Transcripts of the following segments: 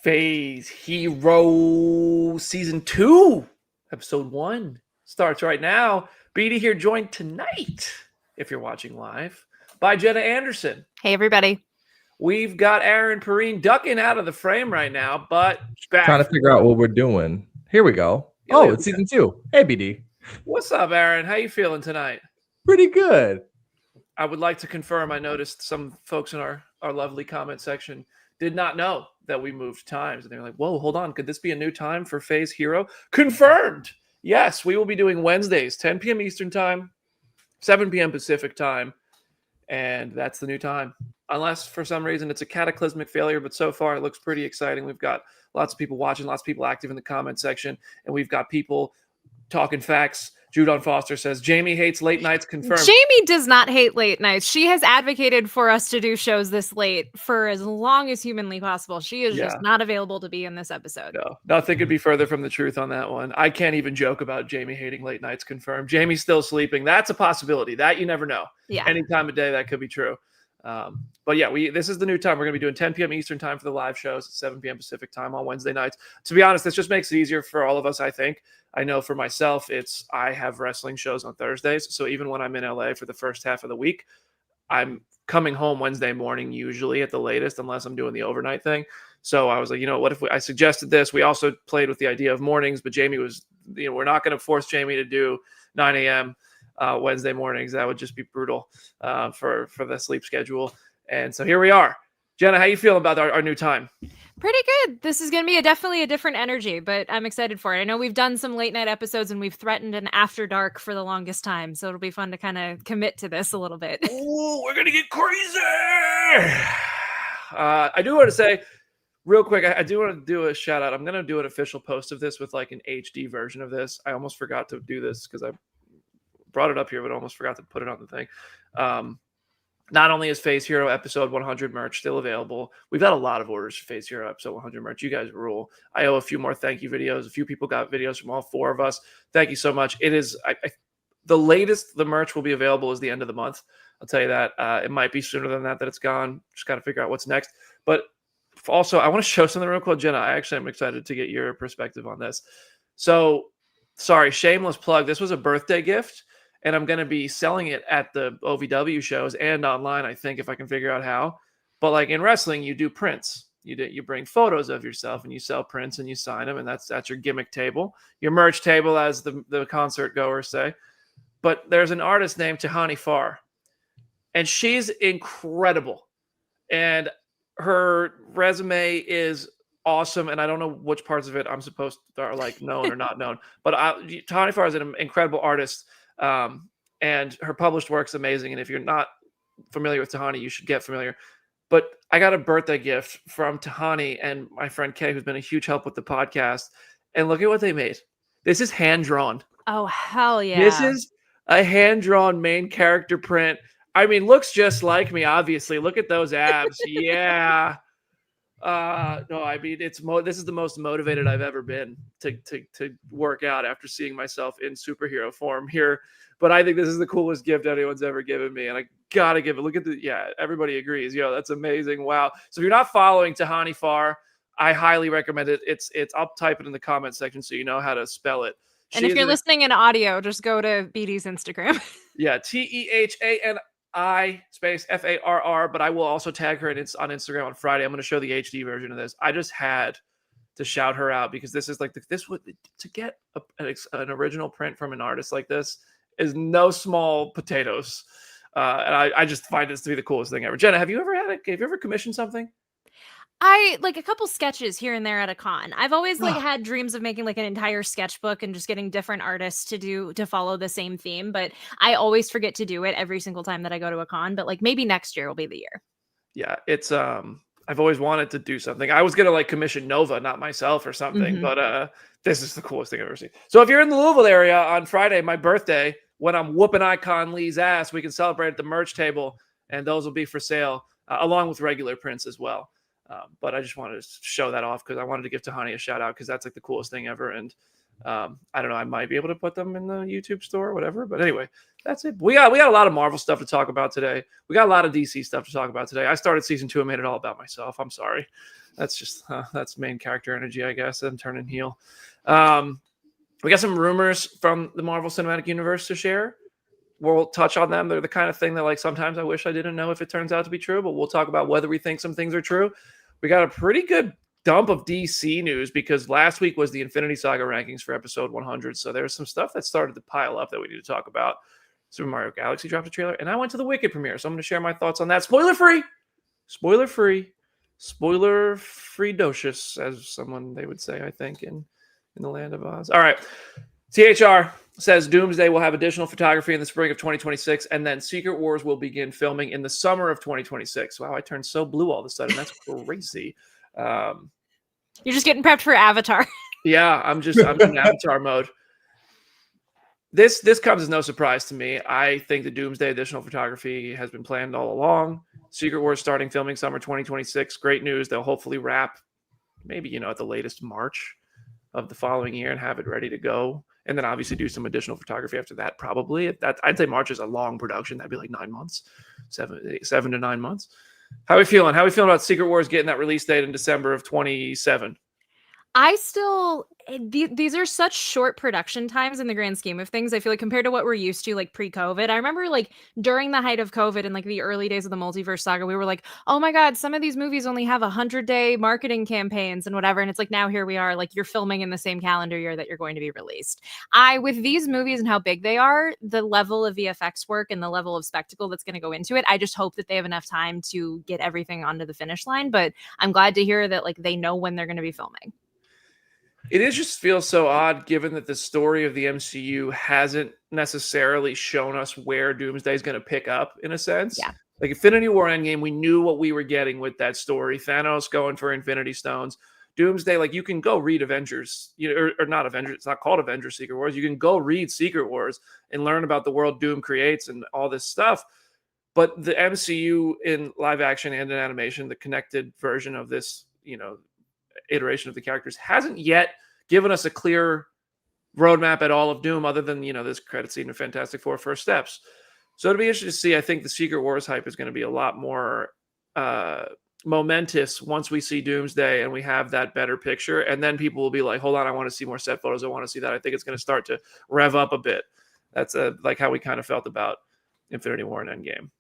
Phase Hero Season 2, Episode 1 starts right now. BD here, joined tonight, if you're watching live, by Jenna Anderson. Hey, everybody. We've got Aaron Perrine ducking out of the frame right now, but back. Trying to figure out what we're doing. Here we go. Oh, it's Season 2. Hey, BD. What's up, Aaron? How you feeling tonight? Pretty good. I would like to confirm, I noticed some folks in our lovely comment section did not know that we moved times. And they were like, whoa, hold on. Could this be a new time for Phase Hero? Confirmed. Yes, we will be doing Wednesdays, 10 p.m. Eastern time, 7 p.m. Pacific time. And that's the new time. Unless for some reason it's a cataclysmic failure. But so far it looks pretty exciting. We've got lots of people watching, lots of people active in the comment section. And we've got people talking facts. Judon Foster says, Jamie hates late nights, confirmed. Jamie does not hate late nights. She has advocated for us to do shows this late for as long as humanly possible. She is just not available to be in this episode. No, nothing could be further from the truth on that one. I can't even joke about Jamie hating late nights, confirmed. Jamie's still sleeping. That's a possibility. That you never know. Yeah. Any time of day, that could be true. But yeah, this is the new time. We're going to be doing 10 p.m. Eastern time for the live shows, 7 p.m. Pacific time on Wednesday nights. To be honest, this just makes it easier for all of us, I think. I know for myself, I have wrestling shows on Thursdays. So even when I'm in LA for the first half of the week, I'm coming home Wednesday morning, usually at the latest, unless I'm doing the overnight thing. So I was like, what if I suggested this? We also played with the idea of mornings, but Jamie was, we're not going to force Jamie to do 9 a.m. Wednesday mornings. That would just be brutal for the sleep schedule. And so here we are. Jenna, how you feeling about our new time? Pretty good. This is going to be definitely a different energy, but I'm excited for it. I know we've done some late night episodes and we've threatened an after dark for the longest time. So it'll be fun to kind of commit to this a little bit. Ooh, we're going to get crazy. I do want to say real quick, I do want to do a shout out. I'm going to do an official post of this with like an HD version of this. I almost forgot to do this because I brought it up here, but almost forgot to put it on the thing. Not only is Phase Hero episode 100 merch still available, we've got a lot of orders for Phase Hero episode 100 merch. You guys rule. I owe a few more thank you videos. A few people got videos from all four of us. Thank you so much. It is the latest the merch will be available is the end of the month. I'll tell you that. It might be sooner than that it's gone. Just got to figure out what's next. But also, I want to show something real quick, Jenna. I actually am excited to get your perspective on this. So, sorry, shameless plug. This was a birthday gift. And I'm going to be selling it at the OVW shows and online, I think, if I can figure out how. But like in wrestling, you do prints. You bring photos of yourself and you sell prints and you sign them. And that's your gimmick table, your merch table, as the concert goers say. But there's an artist named Tahani Farr. And she's incredible. And her resume is awesome. And I don't know which parts of it I'm supposed to are like known or not known. But Tahani Farr is an incredible artist. And her published work's amazing. And if you're not familiar with Tahani, you should get familiar. But I got a birthday gift from Tahani and my friend Kay, who's been a huge help with the podcast. And look at what they made. This is hand-drawn. Oh, hell yeah. This is a hand-drawn main character print. I mean, looks just like me, obviously. Look at those abs. Yeah. No, I mean, this is the most motivated I've ever been to work out after seeing myself in superhero form here. But I think this is the coolest gift anyone's ever given me. And I got to give it. Look at everybody agrees. That's amazing. Wow. So if you're not following Tahani Farr, I highly recommend it. I'll type it in the comment section so you know how to spell it. And if you're listening in audio, just go to BD's Instagram. Yeah. TEHANI space FARR, but I will also tag her on Instagram on Friday. I'm going to show the HD version of this. I just had to shout her out because this is like to get an original print from an artist like this is no small potatoes. And I just find this to be the coolest thing ever. Jenna, have you ever commissioned something? I like a couple sketches here and there at a con. I've always had dreams of making like an entire sketchbook and just getting different artists to follow the same theme. But I always forget to do it every single time that I go to a con. But like maybe next year will be the year. Yeah, it's I've always wanted to do something. I was gonna like commission Nova, not myself or something. But this is the coolest thing I've ever seen. So if you're in the Louisville area on Friday, my birthday, when I'm whooping Icon Lee's ass, we can celebrate at the merch table, and those will be for sale along with regular prints as well. But I just wanted to show that off because I wanted to give Tahani a shout out because that's like the coolest thing ever. And I don't know, I might be able to put them in the YouTube store or whatever. But anyway, that's it. We got a lot of Marvel stuff to talk about today. We got a lot of DC stuff to talk about today. I started season 2 and made it all about myself. I'm sorry. That's just that's main character energy, I guess, and turning heel. We got some rumors from the Marvel Cinematic Universe to share. We'll touch on them. They're the kind of thing that like sometimes I wish I didn't know if it turns out to be true, but we'll talk about whether we think some things are true. We got a pretty good dump of DC news because last week was the Infinity Saga rankings for episode 100. So there's some stuff that started to pile up that we need to talk about. Super Mario Galaxy dropped a trailer, and I went to the Wicked premiere, so I'm going to share my thoughts on that. Spoiler free, docious, as someone they would say, I think, in the land of Oz. All right, THR says Doomsday will have additional photography in the spring of 2026, and then Secret Wars will begin filming in the summer of 2026. Wow, I turned so blue all of a sudden. That's crazy. You're just getting prepped for Avatar. Yeah, I'm in Avatar mode. This comes as no surprise to me. I think the Doomsday additional photography has been planned all along. Secret Wars starting filming summer 2026. Great news. They'll hopefully wrap maybe, at the latest March of the following year and have it ready to go. And then obviously do some additional photography after that, probably. I'd say March is a long production. That'd be like 9 months, 7 to 9 months. How are we feeling? How are we feeling about Secret Wars getting that release date in December of 27? These are such short production times in the grand scheme of things. I feel like compared to what we're used to, like pre-COVID, I remember like during the height of COVID and like the early days of the multiverse saga, we were like, oh my God, some of these movies only have 100-day marketing campaigns and whatever. And it's like, now here we are, like you're filming in the same calendar year that you're going to be released. With these movies and how big they are, the level of VFX work and the level of spectacle that's going to go into it, I just hope that they have enough time to get everything onto the finish line. But I'm glad to hear that like they know when they're going to be filming. It just feels so odd given that the story of the MCU hasn't necessarily shown us where Doomsday is going to pick up in a sense. Yeah. Like Infinity War Endgame, we knew what we were getting with that story. Thanos going for Infinity Stones. Doomsday, like you can go read Avengers, or not Avengers. It's not called Avengers Secret Wars. You can go read Secret Wars and learn about the world Doom creates and all this stuff. But the MCU in live action and in animation, the connected version of this, iteration of the characters hasn't yet given us a clear roadmap at all of Doom other than this credit scene of Fantastic Four first steps. So it'll be interesting to see. I think the Secret Wars hype is going to be a lot more momentous once we see Doomsday and we have that better picture, and then people will be like, hold on, I want to see more set photos, I want to see that. I think it's going to start to rev up a bit. That's like how we kind of felt about Infinity War and Endgame.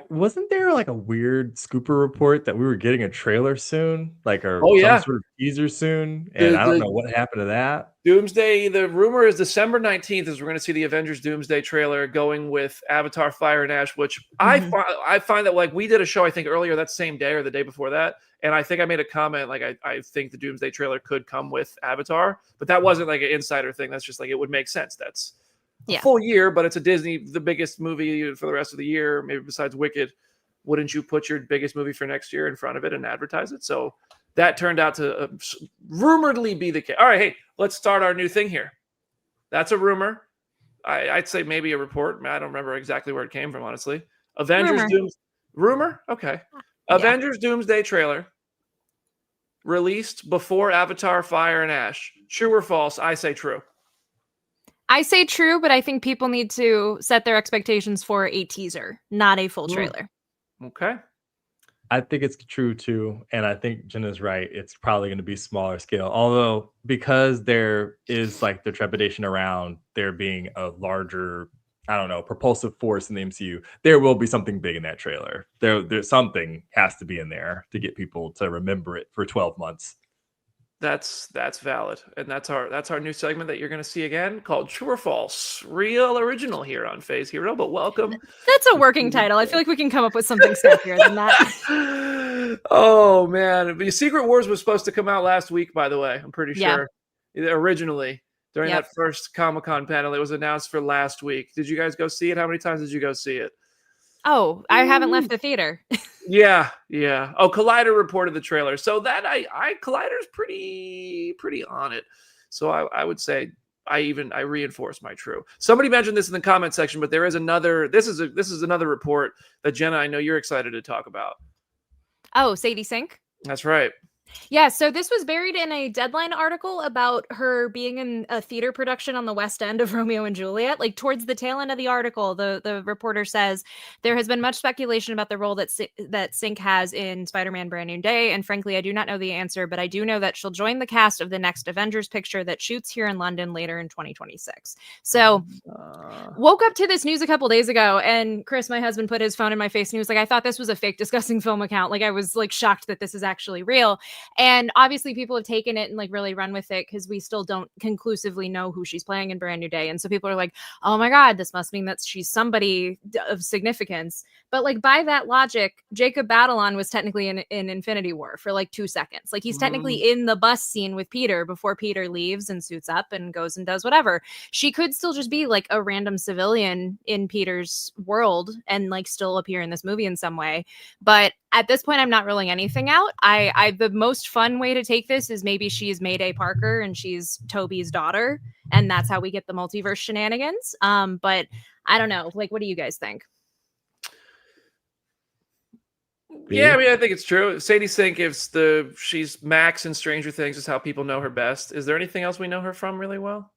Wasn't there like a weird scooper report that we were getting a trailer soon, like some sort of teaser soon, and I don't know what happened to that. Doomsday. The rumor is December 19th is we're going to see the Avengers Doomsday trailer going with Avatar: Fire and Ash, which I find that like we did a show I think earlier that same day or the day before that, and I think I made a comment like I think the Doomsday trailer could come with Avatar, but that wasn't like an insider thing. That's just like it would make sense. That's a full year, but it's a Disney, the biggest movie for the rest of the year, maybe besides Wicked. Wouldn't you put your biggest movie for next year in front of it and advertise it? So that turned out to rumoredly be the case. All right, hey, let's start our new thing here. That's a rumor. I'd say maybe a report. I don't remember exactly where it came from, honestly. Rumor? Okay. Yeah. Avengers Doomsday trailer released before Avatar: Fire and Ash. True or false? I say true. I say true, but I think people need to set their expectations for a teaser, not a full trailer. Okay. I think it's true too. And I think Jenna's right. It's probably going to be smaller scale. Although, because there is like the trepidation around there being a larger, propulsive force in the MCU, there will be something big in that trailer. There's something has to be in there to get people to remember it for 12 months. That's valid, and that's our new segment that you're going to see again called True or False, real original here on Phase Hero. But welcome. That's a working title. I feel like we can come up with something snappier than that. Oh man, the Secret Wars was supposed to come out last week. By the way, I'm pretty sure originally during that first Comic-Con panel, it was announced for last week. Did you guys go see it? How many times did you go see it? Oh, I haven't left the theater. Yeah. Oh, Collider reported the trailer, so that Collider's pretty on it. So I would say I reinforce my true. Somebody mentioned this in the comment section, but there is another. This is another report that Jenna, I know you're excited to talk about. Oh, Sadie Sink. That's right. Yeah, so this was buried in a Deadline article about her being in a theater production on the West End of Romeo and Juliet. Like towards the tail end of the article, the reporter says there has been much speculation about the role that Sink has in Spider-Man: Brand New Day, and frankly, I do not know the answer, but I do know that she'll join the cast of the next Avengers picture that shoots here in London later in 2026. So woke up to this news a couple days ago, and Chris, my husband, put his phone in my face and he was like, I thought this was a fake Discussing Film account. Like I was like shocked that this is actually real. And obviously people have taken it and like really run with it because we still don't conclusively know who she's playing in Brand New Day. And so people are like, oh my God, this must mean that she's somebody of significance. But like by that logic, Jacob Batalon was technically in Infinity War for like 2 seconds. Like he's technically in the bus scene with Peter before Peter leaves and suits up and goes and does whatever. She could still just be like a random civilian in Peter's world and like still appear in this movie in some way. But at this point, I'm not ruling anything out. I the most fun way to take this is maybe she's Mayday Parker and she's Toby's daughter, and that's how we get the multiverse shenanigans. But I don't know. Like, what do you guys think? Yeah, I mean, I think it's true. Sadie Sink, she's Max in Stranger Things, is how people know her best. Is there anything else we know her from really well?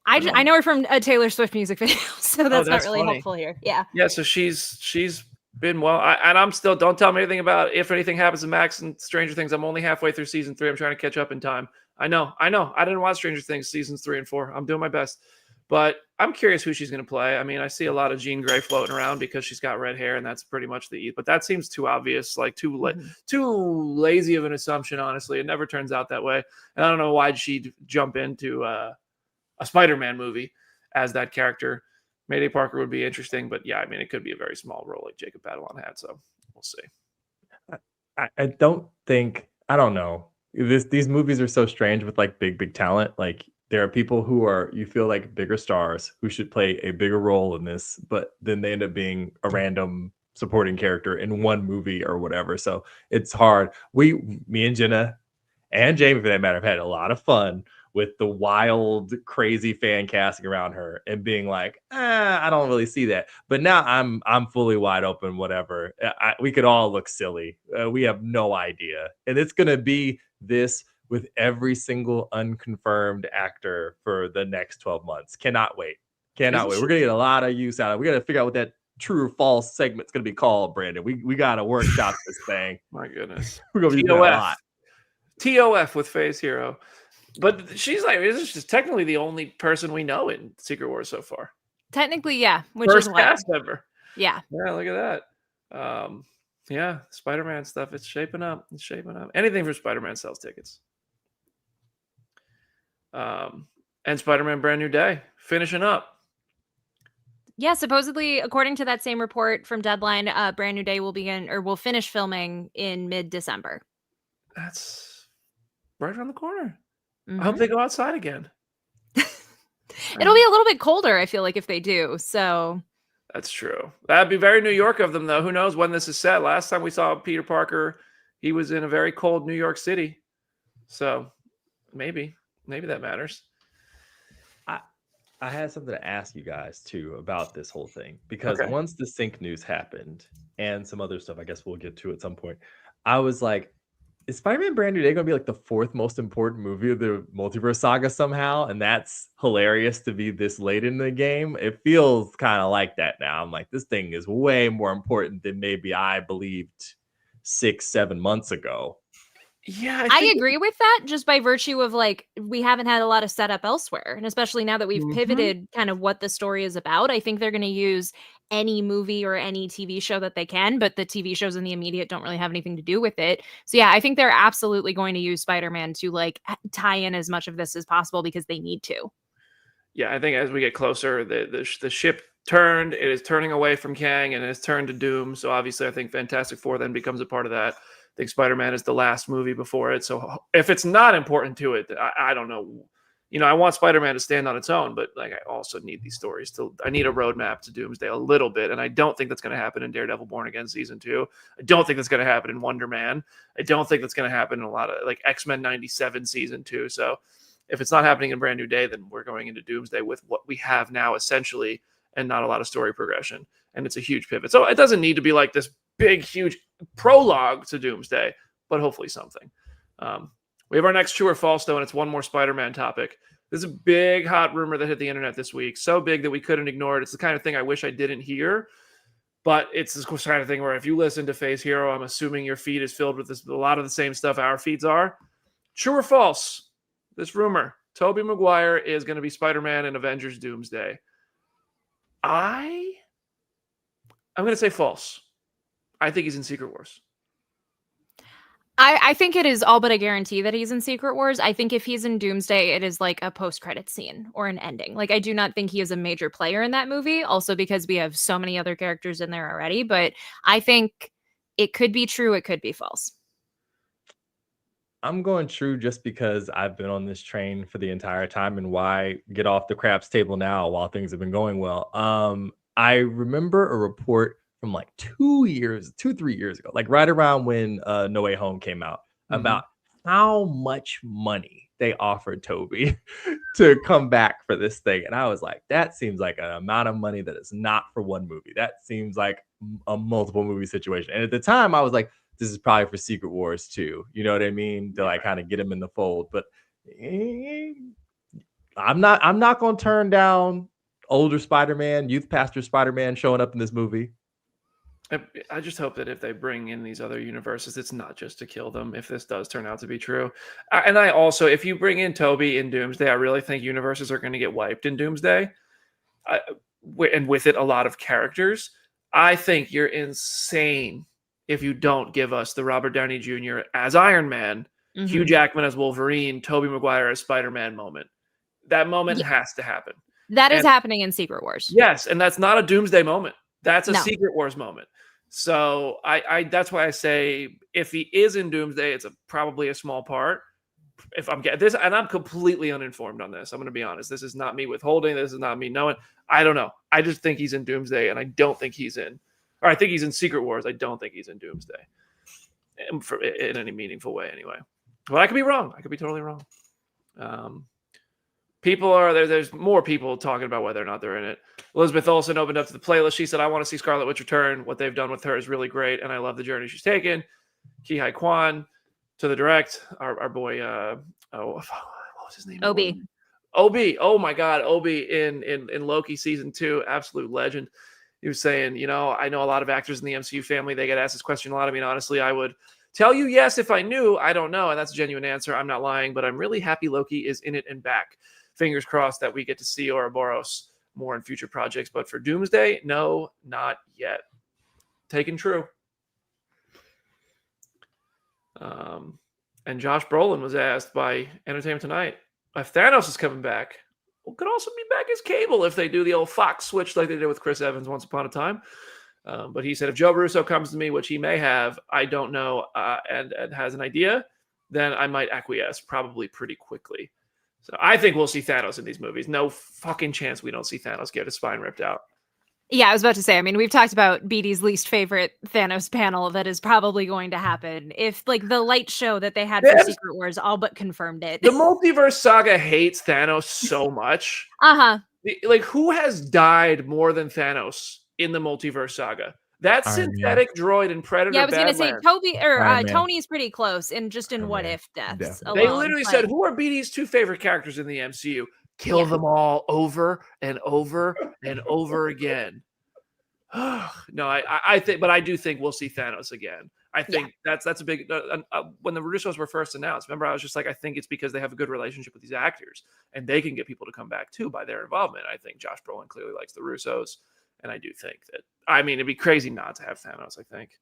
I know her from a Taylor Swift music video, so that's not really funny. helpful here. Yeah. Yeah, so she's been well. And I'm still, don't tell me anything about if anything happens to Max and Stranger Things. I'm only halfway through season 3. I'm trying to catch up in time. I know. I didn't watch Stranger Things seasons 3 and 4. I'm doing my best. But I'm curious who she's going to play. I mean, I see a lot of Jean Grey floating around because she's got red hair, and that's pretty much but that seems too obvious, like too lazy of an assumption, honestly. It never turns out that way. And I don't know why she'd jump into a Spider-Man movie as that character. Mayday Parker would be interesting, but yeah, I mean, it could be a very small role like Jacob Batalon had, so we'll see. I don't know. These movies are so strange with like big talent. Like there are people who are, you feel like bigger stars who should play a bigger role in this, but then they end up being a random supporting character in one movie or whatever. So it's hard. Me and Jenna and Jamie, for that matter, have had a lot of fun with the wild, crazy fan casting around her and being like, I don't really see that. But now I'm fully wide open, whatever. We could all look silly. We have no idea. And it's going to be this with every single unconfirmed actor for the next 12 months. Cannot wait. We're going to get a lot of use out of it. We got to figure out what that true or false segment's going to be called, Brandon. We got to workshop this thing. My goodness. We're going to be doing a lot. TOF with Phase Hero. But she's like, this is just technically the only person we know in Secret Wars so far. Technically, yeah. Which First is cast ever. Yeah. Yeah, look at that. Yeah, Spider-Man stuff. It's shaping up. Anything for Spider-Man sells tickets. And Spider-Man Brand New Day finishing up. Yeah, supposedly, according to that same report from Deadline, Brand New Day will finish filming in mid-December. That's right around the corner. I hope they go outside again. It'll be a little bit colder, I feel like, if they do. So that's true. That'd be very New York of them, though. Who knows when this is set? Last time we saw Peter Parker, he was in a very cold New York City. So maybe that matters. I had something to ask you guys too about this whole thing, because once the Sync news happened and some other stuff, I guess we'll get to at some point, I was like, is Spider-Man Brand New Day going to be like the 4th most important movie of the multiverse saga somehow? And that's hilarious to be this late in the game. It feels kind of like that now. I'm like, this thing is way more important than maybe I believed 6-7 months ago. Yeah, I agree with that, just by virtue of like, we haven't had a lot of setup elsewhere. And especially now that we've pivoted kind of what the story is about, I think they're going to use any movie or any TV show that they can, but the TV shows in the immediate don't really have anything to do with it. So yeah, I think they're absolutely going to use Spider-Man to like tie in as much of this as possible because they need to. Yeah, I think as we get closer, the ship turned. It is turning away from Kang and it has turned to Doom. So obviously I think Fantastic Four then becomes a part of that. I think Spider-Man is the last movie before it. So if it's not important to it, I don't know. You know, I want Spider-Man to stand on its own, but like I also need these stories I need a roadmap to Doomsday a little bit. And I don't think that's going to happen in Daredevil Born Again season 2. I don't think that's going to happen in Wonder Man. I don't think that's going to happen in a lot of like X-Men 97 season 2. So if it's not happening in Brand New Day, then we're going into Doomsday with what we have now essentially, and not a lot of story progression. And it's a huge pivot. So it doesn't need to be like this big, huge prologue to Doomsday, but hopefully something. We have our next true or false, though, and it's one more Spider-Man topic. This is a big, hot rumor that hit the internet this week. So big that we couldn't ignore it. It's the kind of thing I wish I didn't hear. But it's this kind of thing where if you listen to Phase Hero, I'm assuming your feed is filled with a lot of the same stuff our feeds are. True or false? This rumor. Tobey Maguire is going to be Spider-Man in Avengers Doomsday. I'm going to say false. I think he's in Secret Wars. I think it is all but a guarantee that he's in Secret Wars. I think if he's in Doomsday, it is like a post-credit scene or an ending. Like, I do not think he is a major player in that movie, also because we have so many other characters in there already. But I think it could be true. It could be false. I'm going true just because I've been on this train for the entire time, and why get off the craps table now while things have been going well? I remember a report from like 3 years ago, like right around when No Way Home came out, about how much money they offered Toby to come back for this thing. And I was like, that seems like an amount of money that is not for one movie. That seems like a multiple movie situation. And at the time I was like, this is probably for Secret Wars too. You know what I mean? To like kind of get him in the fold. But I'm not going to turn down older Spider-Man, youth pastor Spider-Man showing up in this movie. I just hope that if they bring in these other universes, it's not just to kill them, if this does turn out to be true. And I also, if you bring in Toby in Doomsday, I really think universes are going to get wiped in Doomsday. And with it, a lot of characters. I think you're insane if you don't give us the Robert Downey Jr. as Iron Man, Hugh Jackman as Wolverine, Tobey Maguire as Spider-Man moment. That moment has to happen. That is happening in Secret Wars. Yes, and that's not a Doomsday moment. That's a Secret Wars moment. So I that's why I say if he is in Doomsday, it's probably a small part. If I'm getting this, and I'm completely uninformed on this, I'm going to be honest. This is not me withholding. This is not me knowing. I don't know. I just think he's in Doomsday, and I don't think he's in. Or I think he's in Secret Wars. I don't think he's in Doomsday, in any meaningful way, anyway. But I could be wrong. I could be totally wrong. People are there. There's more people talking about whether or not they're in it. Elizabeth Olsen opened up to the playlist. She said, I want to see Scarlet Witch return. What they've done with her is really great, and I love the journey she's taken. Ki-Hai Kwan to the direct. Our boy, what was his name? Obi. Oh my God, Obi in Loki season 2, absolute legend. He was saying, I know a lot of actors in the MCU family. They get asked this question a lot. I mean, honestly, I would tell you yes if I knew. I don't know, and that's a genuine answer. I'm not lying, but I'm really happy Loki is in it and back. Fingers crossed that we get to see Ouroboros more in future projects. But for Doomsday, no, not yet. Taken true. And Josh Brolin was asked by Entertainment Tonight if Thanos is coming back. Well, could also be back as Cable if they do the old Fox switch like they did with Chris Evans once upon a time. But he said if Joe Russo comes to me, which he may have, I don't know, and has an idea, then I might acquiesce probably pretty quickly. So I think we'll see Thanos in these movies. No fucking chance we don't see Thanos get his spine ripped out. Yeah, I was about to say, I mean, we've talked about BD's least favorite Thanos panel that is probably going to happen. If, like, the light show that they had for Secret Wars all but confirmed it. The multiverse saga hates Thanos so much. Like, who has died more than Thanos in the multiverse saga? That synthetic droid in Predator. Yeah, I was going to say Tony's pretty close, and just in What If deaths. They literally said, "Who are BD's 2 favorite characters in the MCU? Kill them all over and over and over again." No, I think, but I do think we'll see Thanos again. I think that's a big. When the Russos were first announced, remember, I was just like, I think it's because they have a good relationship with these actors, and they can get people to come back too by their involvement. I think Josh Brolin clearly likes the Russos. And I do think that, I mean, it'd be crazy not to have Thanos, I think.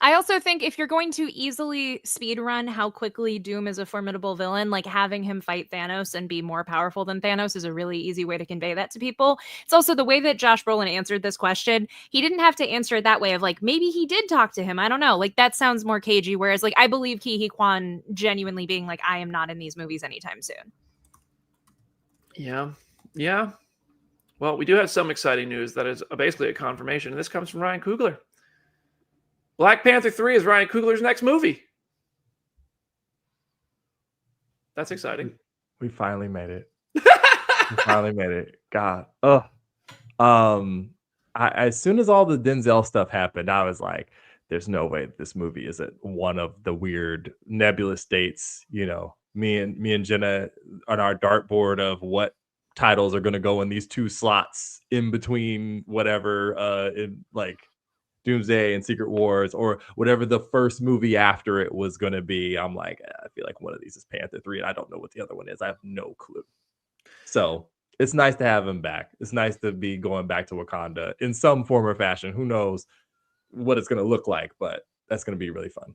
I also think if you're going to easily speedrun how quickly Doom is a formidable villain, like having him fight Thanos and be more powerful than Thanos is a really easy way to convey that to people. It's also the way that Josh Brolin answered this question. He didn't have to answer it that way of like, maybe he did talk to him. I don't know. Like, that sounds more cagey. Whereas, like, I believe Ki-Hai Kwan genuinely being like, I am not in these movies anytime soon. Yeah. Well, we do have some exciting news that is basically a confirmation, and this comes from Ryan Coogler. Black Panther 3 is Ryan Coogler's next movie. That's exciting. We finally made it. God. As soon as all the Denzel stuff happened, I was like, there's no way this movie is at one of the weird nebulous dates. Me and Jenna on our dartboard of what titles are going to go in these two slots in between whatever in like Doomsday and Secret Wars or whatever the first movie after it was going to be. I'm like, I feel like one of these is Panther 3 and I don't know what the other one is. I have no clue. So it's nice to have him back. It's nice to be going back to Wakanda in some form or fashion. Who knows what it's going to look like, but that's going to be really fun.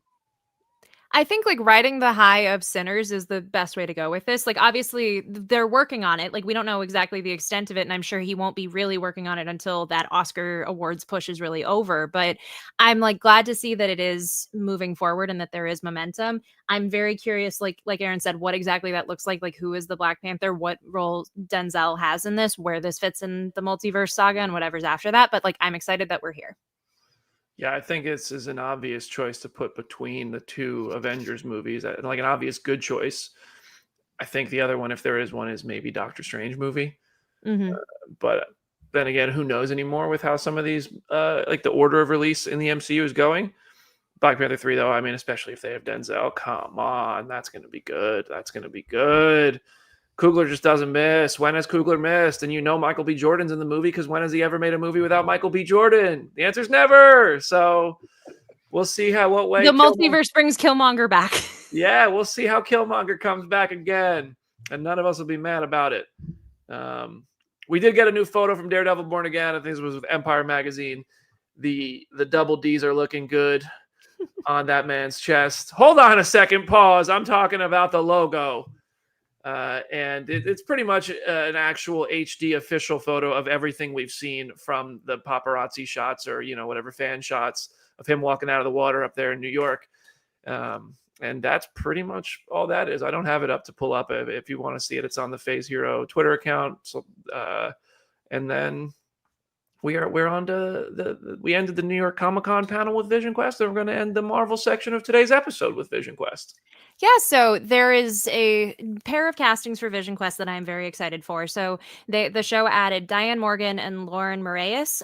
I think like riding the high of Sinners is the best way to go with this. Like obviously they're working on it. Like we don't know exactly the extent of it, and I'm sure he won't be really working on it until that Oscar awards push is really over. But I'm like glad to see that it is moving forward and that there is momentum. I'm very curious, like Aaron said, what exactly that looks like who is the Black Panther, what role Denzel has in this, where this fits in the multiverse saga and whatever's after that. But like I'm excited that we're here. Yeah, I think this is an obvious choice to put between the two Avengers movies, like an obvious good choice. I think the other one, if there is one, is maybe Doctor Strange movie. Mm-hmm. But then again, who knows anymore with how some of these, like the order of release in the MCU is going. Black Panther 3, though, I mean, especially if they have Denzel, come on, that's going to be good. That's going to be good. Coogler just doesn't miss. When has Coogler missed? And Michael B. Jordan's in the movie because when has he ever made a movie without Michael B. Jordan? The answer's never. So we'll see what way the multiverse brings Killmonger back. Yeah, we'll see how Killmonger comes back again, and none of us will be mad about it. We did get a new photo from Daredevil Born Again. I think it was with Empire Magazine. The double D's are looking good on that man's chest. Hold on a second. Pause. I'm talking about the logo. And it's pretty much an actual HD official photo of everything we've seen from the paparazzi shots or, whatever fan shots of him walking out of the water up there in New York. And that's pretty much all that is. I don't have it up to pull up. If you want to see it, it's on the Phase Hero Twitter account. So, and then we're on to we ended the New York Comic-Con panel with Vision Quest, and we're going to end the Marvel section of today's episode with Vision Quest. Yeah, so there is a pair of castings for Vision Quest that I'm very excited for. So the show added Diane Morgan and Lauren Moraes.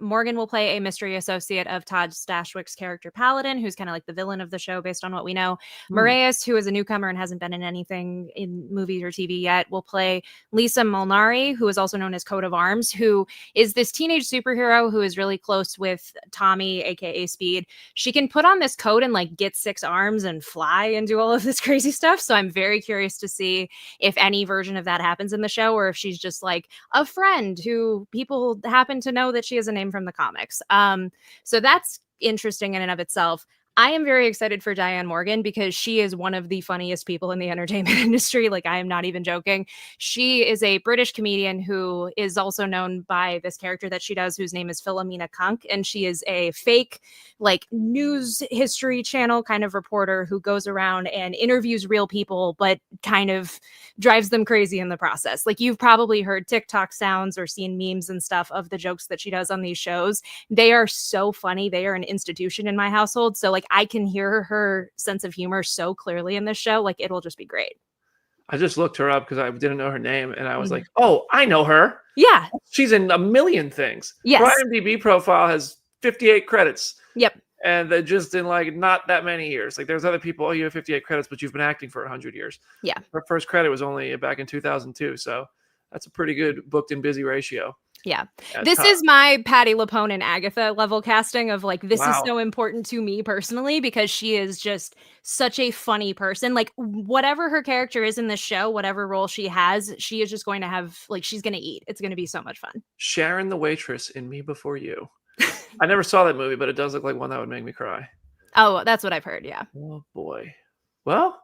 Morgan will play a mystery associate of Todd Stashwick's character Paladin, who's kind of like the villain of the show based on what we know. Moraes, who is a newcomer and hasn't been in anything in movies or TV yet, will play Lisa Molnari, who is also known as Coat of Arms, who is this teenage superhero who is really close with Tommy, aka Speed. She can put on this coat and like get 6 arms and fly and do all of this crazy stuff. So I'm very curious to see if any version of that happens in the show, or if she's just like a friend who people happen to know that she has a name from the comics. So that's interesting in and of itself. I am very excited for Diane Morgan because she is one of the funniest people in the entertainment industry. Like, I am not even joking. She is a British comedian who is also known by this character that she does, whose name is Philomena Kunk. And she is a fake, like, news history channel kind of reporter who goes around and interviews real people, but kind of drives them crazy in the process. Like, you've probably heard TikTok sounds or seen memes and stuff of the jokes that she does on these shows. They are so funny. They are an institution in my household. So, like, I can hear her sense of humor so clearly in this show. Like, it'll just be great. I just looked her up because I didn't know her name, and I was like, oh, I know her. Yeah. She's in a million things. Yes. Her IMDb profile has 58 credits. Yep. And they're just in like not that many years. Like, there's other people, oh, you have 58 credits, but you've been acting for 100 years. Yeah. Her first credit was only back in 2002. So that's a pretty good booked and busy ratio. Yeah. This is my Patti LuPone and Agatha level casting of like, this is so important to me personally because she is just such a funny person. Like, whatever her character is in the show, whatever role she has, she is just going to have, like, she's going to eat. It's going to be so much fun. Sharon the waitress in Me Before You. I never saw that movie, but it does look like one that would make me cry. Oh, that's what I've heard. Yeah. Oh boy. Well,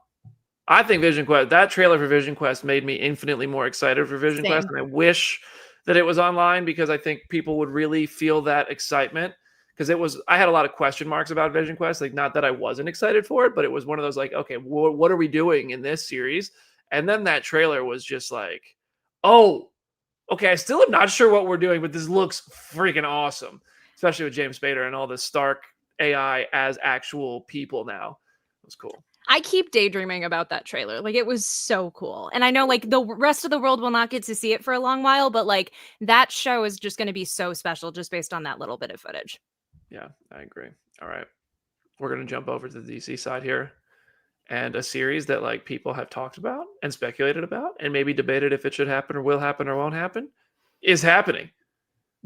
I think Vision Quest, that trailer for Vision Quest made me infinitely more excited for Vision Quest. And I wish that it was online because I think people would really feel that excitement, because I had a lot of question marks about Vision Quest. Like, not that I wasn't excited for it, but it was one of those like, okay, what are we doing in this series? And then that trailer was just like, oh, okay, I still am not sure what we're doing, but this looks freaking awesome, especially with James Spader and all the Stark AI as actual people now. It was cool. I keep daydreaming about that trailer. Like, it was so cool. And I know like the rest of the world will not get to see it for a long while, but like that show is just going to be so special just based on that little bit of footage. Yeah, I agree. All right. we're going to jump over to the DC side here. And a series that like people have talked about and speculated about and maybe debated if it should happen or will happen or won't happen is happening.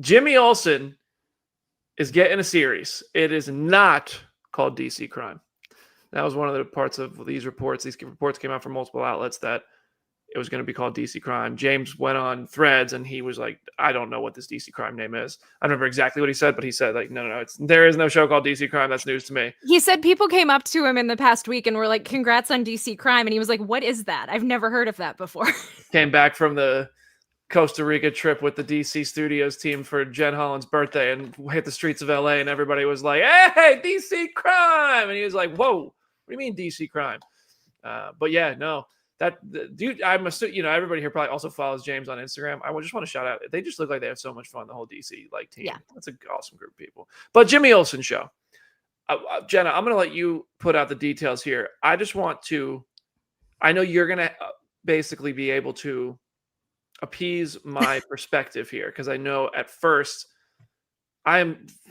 Jimmy Olsen is getting a series. It is not called DC Crime. That was one of the parts of these reports. These reports came out from multiple outlets that it was going to be called DC Crime. James went on Threads and he was like, I don't know what this DC Crime name is. I don't remember exactly what he said, but he said like, no, there is no show called DC Crime. That's news to me. He said people came up to him in the past week and were like, congrats on DC Crime. And he was like, what is that? I've never heard of that before. Came back from the Costa Rica trip with the DC Studios team for Jen Holland's birthday and hit the streets of LA and everybody was like, hey, DC Crime. And he was like, whoa, what do you mean DC Crime? But yeah, no. Dude, I'm assuming, everybody here probably also follows James on Instagram. I just want to shout out. They just look like they have so much fun, the whole DC team. Yeah. That's an awesome group of people. But Jimmy Olsen show. Jenna, I'm going to let you put out the details here. I just want to, I know you're going to basically be able to appease my perspective here because I know at first,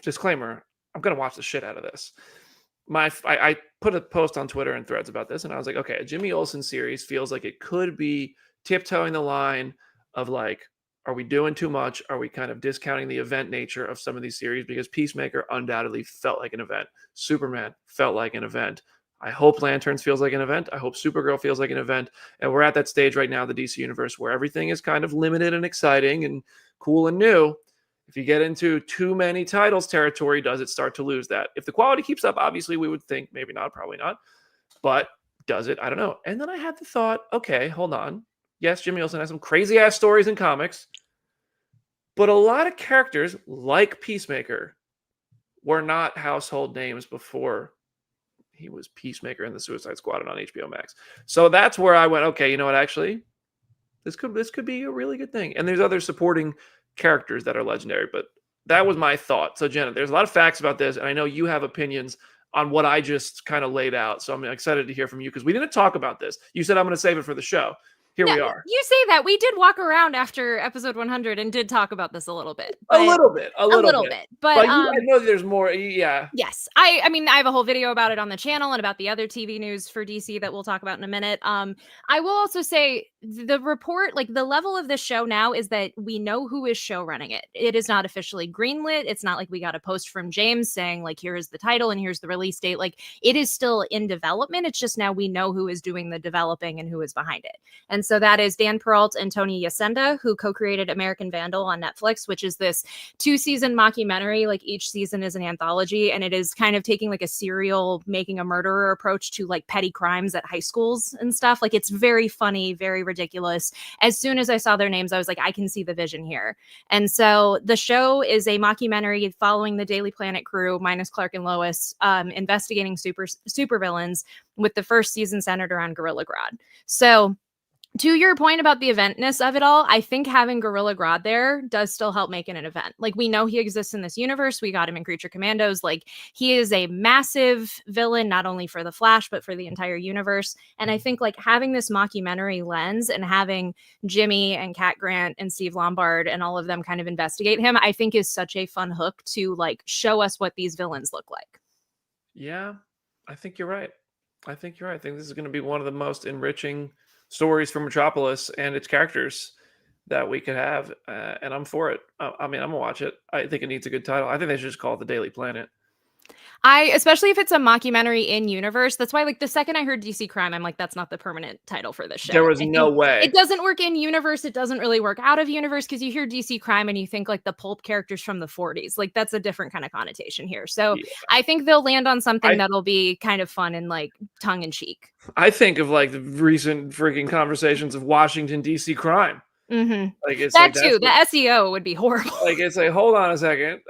disclaimer, I'm going to watch the shit out of this. I put a post on Twitter and Threads about this, and I was like, okay, a Jimmy Olsen series feels like it could be tiptoeing the line of like, are we doing too much? Are we kind of discounting the event nature of some of these series? Because Peacemaker undoubtedly felt like an event. Superman felt like an event. I hope Lanterns feels like an event. I hope Supergirl feels like an event. And we're at that stage right now, the DC universe, where everything is kind of limited and exciting and cool and new. If you get into too many titles territory, does it start to lose that? If the quality keeps up, obviously we would think maybe not, probably not. But does it? I don't know. And then I had the thought, okay, hold on. Yes, Jimmy Olsen has some crazy ass stories in comics, but a lot of characters like Peacemaker were not household names before he was Peacemaker in the Suicide Squad on HBO Max. So that's where I went, okay, you know what, actually, this could be a really good thing. And there's other supporting characters that are legendary, but that was my thought. So Jenna, there's a lot of facts about this, and I know you have opinions on what I just kind of laid out. So I'm excited to hear from you because we didn't talk about this. You said I'm going to save it for the show. Here we are. You say that. We did walk around after episode 100 and did talk about this a little bit. A little bit. But I know there's more. Yeah. Yes. I mean, I have a whole video about it on the channel and about the other TV news for DC that we'll talk about in a minute. I will also say the report, like the level of this show now is that we know who is show running it. It is not officially greenlit. It's not like we got a post from James saying like, here's the title and here's the release date. Like it is still in development. It's just now we know who is doing the developing and who is behind it. And so that is Dan Peralt and Tony Yacenda, who co-created American Vandal on Netflix, which is this 2-season mockumentary. Like each season is an anthology, and it is kind of taking like a serial making a murderer approach to like petty crimes at high schools and stuff. Like it's very funny, very ridiculous. As soon as I saw their names, I was like, I can see the vision here. And so the show is a mockumentary following the Daily Planet crew, minus Clark and Lois, investigating supervillains, with the first season centered around Gorilla Grodd. So to your point about the eventness of it all, I think having Gorilla Grodd there does still help make it an event. Like we know he exists in this universe. We got him in Creature Commandos. Like he is a massive villain, not only for the Flash, but for the entire universe. And I think like having this mockumentary lens and having Jimmy and Cat Grant and Steve Lombard and all of them kind of investigate him, I think is such a fun hook to like show us what these villains look like. Yeah, I think you're right. I think this is going to be one of the most enriching stories from Metropolis and its characters that we could have, and I'm for it. I mean, I'm gonna watch it. I think it needs a good title. I think they should just call it The Daily Planet. Especially if it's a mockumentary in universe, that's why like the second I heard DC Crime, I'm like, that's not the permanent title for this show. There was no way. It doesn't work in universe. It doesn't really work out of universe because you hear DC Crime and you think like the pulp characters from the 40s. Like that's a different kind of connotation here. So yeah. I think they'll land on something that'll be kind of fun and like tongue in cheek. I think of like the recent freaking conversations of Washington DC Crime. Mm-hmm. Like it's that like, too. The SEO would be horrible. Like it's like, hold on a second.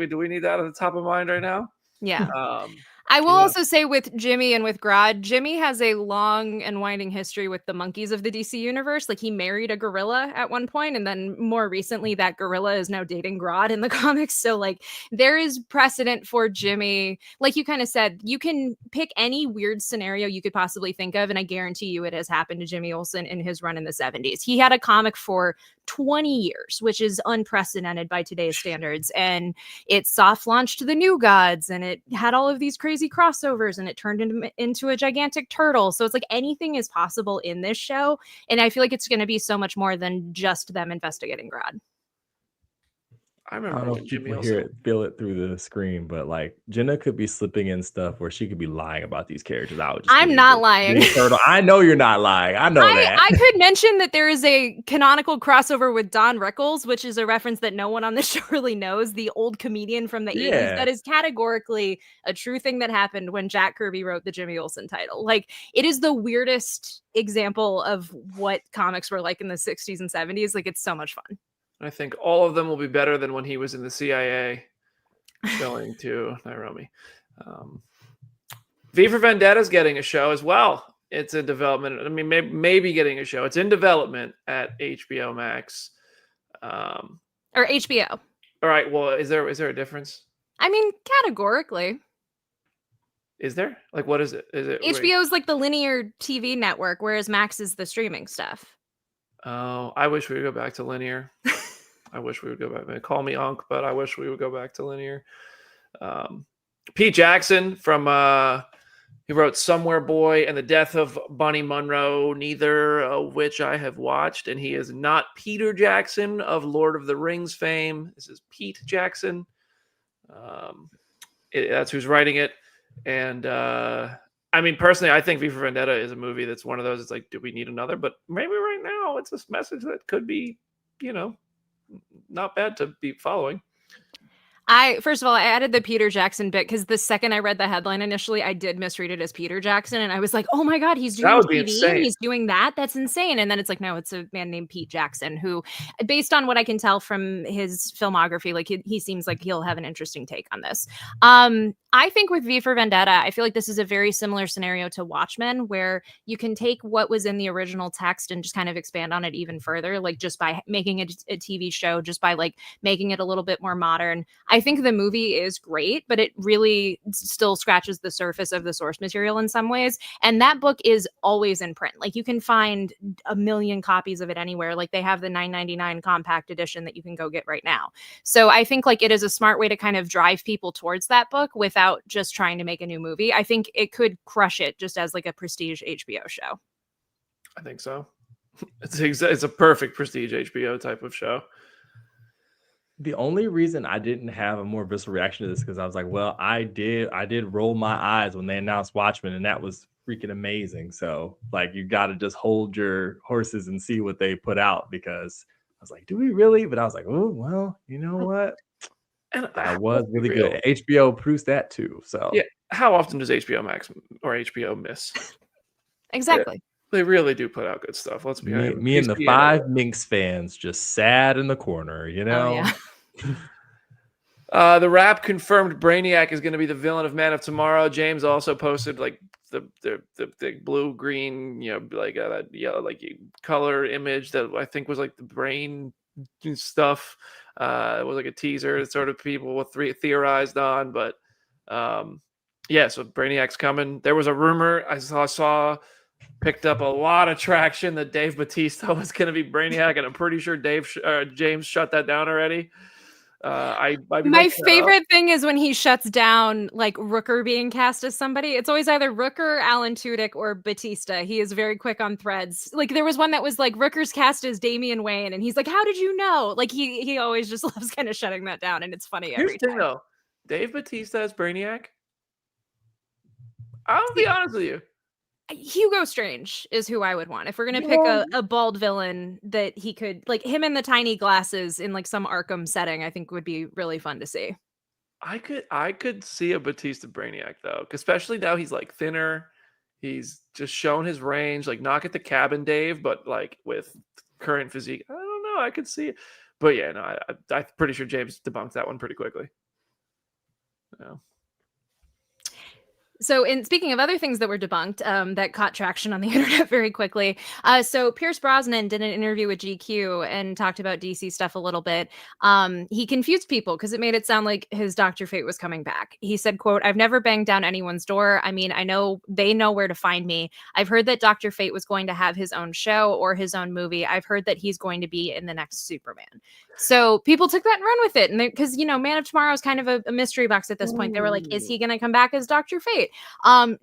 Do we need that at the top of mind right now? Yeah. I will also say with Jimmy and with Grodd, Jimmy has a long and winding history with the monkeys of the DC universe. Like he married a gorilla at one point, and then more recently that gorilla is now dating Grodd in the comics. So like there is precedent for Jimmy. Like you kind of said, you can pick any weird scenario you could possibly think of, and I guarantee you it has happened to Jimmy Olsen in his run in the 70s. He had a comic for 20 years, which is unprecedented by today's standards, and it soft launched the New Gods, and it had all of these crazy crazy crossovers and it turned into a gigantic turtle. So it's like anything is possible in this show. And I feel like it's going to be so much more than just them investigating Grodd. I I remember don't know when if Jimmy people also. feel it through the screen, but like Jenna could be slipping in stuff where she could be lying about these characters. I would just I'm believe not it. lying. The turtle. I know you're not lying. I know that. I could mention that there is a canonical crossover with Don Rickles, which is a reference that no one on the show really knows, the old comedian from the 80s. Yeah. That is categorically a true thing that happened when Jack Kirby wrote the Jimmy Olsen title. Like, it is the weirdest example of what comics were like in the 60s and 70s. Like, it's so much fun. I think all of them will be better than when he was in the CIA going to Nairobi. V for Vendetta's getting a show as well. It's in development. I mean, maybe getting a show. It's in development at HBO Max. Or HBO. All right. Well, is there a difference? I mean, categorically. Is there? Like, what is it? Is it HBO is like the linear TV network, whereas Max is the streaming stuff. Oh, I wish we would go back to linear. I wish we would go back. Call me Unc, but I wish we would go back to linear. Pete Jackson from he wrote Somewhere Boy and The Death of Bonnie Monroe, neither of which I have watched, and he is not Peter Jackson of Lord of the Rings fame. This is Pete Jackson. That's who's writing it, and I mean, personally, I think V for Vendetta is a movie that's one of those. It's like, do we need another? But maybe right now, it's a message that could be, not bad to be following. First of all, I added the Peter Jackson bit because the second I read the headline initially, I did misread it as Peter Jackson. And I was like, oh my God, he's doing TV and he's doing that. That's insane. And then it's like, no, it's a man named Pete Jackson who, based on what I can tell from his filmography, like he seems like he'll have an interesting take on this. I think with V for Vendetta, I feel like this is a very similar scenario to Watchmen, where you can take what was in the original text and just kind of expand on it even further, like just by making it a TV show, just by like making it a little bit more modern. I think the movie is great, but it really still scratches the surface of the source material in some ways. And that book is always in print. Like, you can find a million copies of it anywhere. Like, they have the $9.99 compact edition that you can go get right now. So I think like it is a smart way to kind of drive people towards that book without just trying to make a new movie. I think it could crush it just as like a prestige HBO show. I think so. It's a perfect prestige HBO type of show. The only reason I didn't have a more visceral reaction to this because I was like, well, I did roll my eyes when they announced Watchmen, and that was freaking amazing. So like, you got to just hold your horses and see what they put out, because I was like, do we really? But I was like, oh, well, you know what? And that was really good. HBO produced that too. So yeah, how often does HBO Max or HBO miss? Exactly. They really do put out good stuff. Let's be honest. Me and the 5 Minx fans just sat in the corner, Oh, yeah. The Wrap confirmed Brainiac is going to be the villain of Man of Tomorrow. James also posted like the blue green, like that yellow like color image that I think was like the brain stuff. It was like a teaser that sort of people theorized on, but yeah, so Brainiac's coming. There was a rumor I saw picked up a lot of traction that Dave Bautista was going to be Brainiac, and I'm pretty sure James shut that down already. My favorite thing is when he shuts down like Rooker being cast as somebody. It's always either Rooker, Alan Tudyk, or Batista. He is very quick on threads. Like, there was one that was like Rooker's cast as Damian Wayne, and he's like, "How did you know?" Like, he always just loves kind of shutting that down, and it's funny. Here's the thing, though. Dave Bautista as Brainiac. I'll be honest with you. Hugo Strange is who I would want. If we're going to pick a bald villain that he could, like, him in the tiny glasses in like some Arkham setting, I think would be really fun to see. I could see a Batista Brainiac though, especially now he's like thinner. He's just shown his range, like not at the cabin Dave, but like with current physique. I don't know. I could see it. But yeah, no, I'm pretty sure James debunked that one pretty quickly. No. So, in speaking of other things that were debunked, that caught traction on the internet very quickly. So Pierce Brosnan did an interview with GQ and talked about DC stuff a little bit. He confused people because it made it sound like his Dr. Fate was coming back. He said, quote, "I've never banged down anyone's door. I mean, I know they know where to find me. I've heard that Dr. Fate was going to have his own show or his own movie. I've heard that he's going to be in the next Superman." So people took that and run with it. And because, Man of Tomorrow is kind of a mystery box at this point. They were like, is he going to come back as Dr. Fate?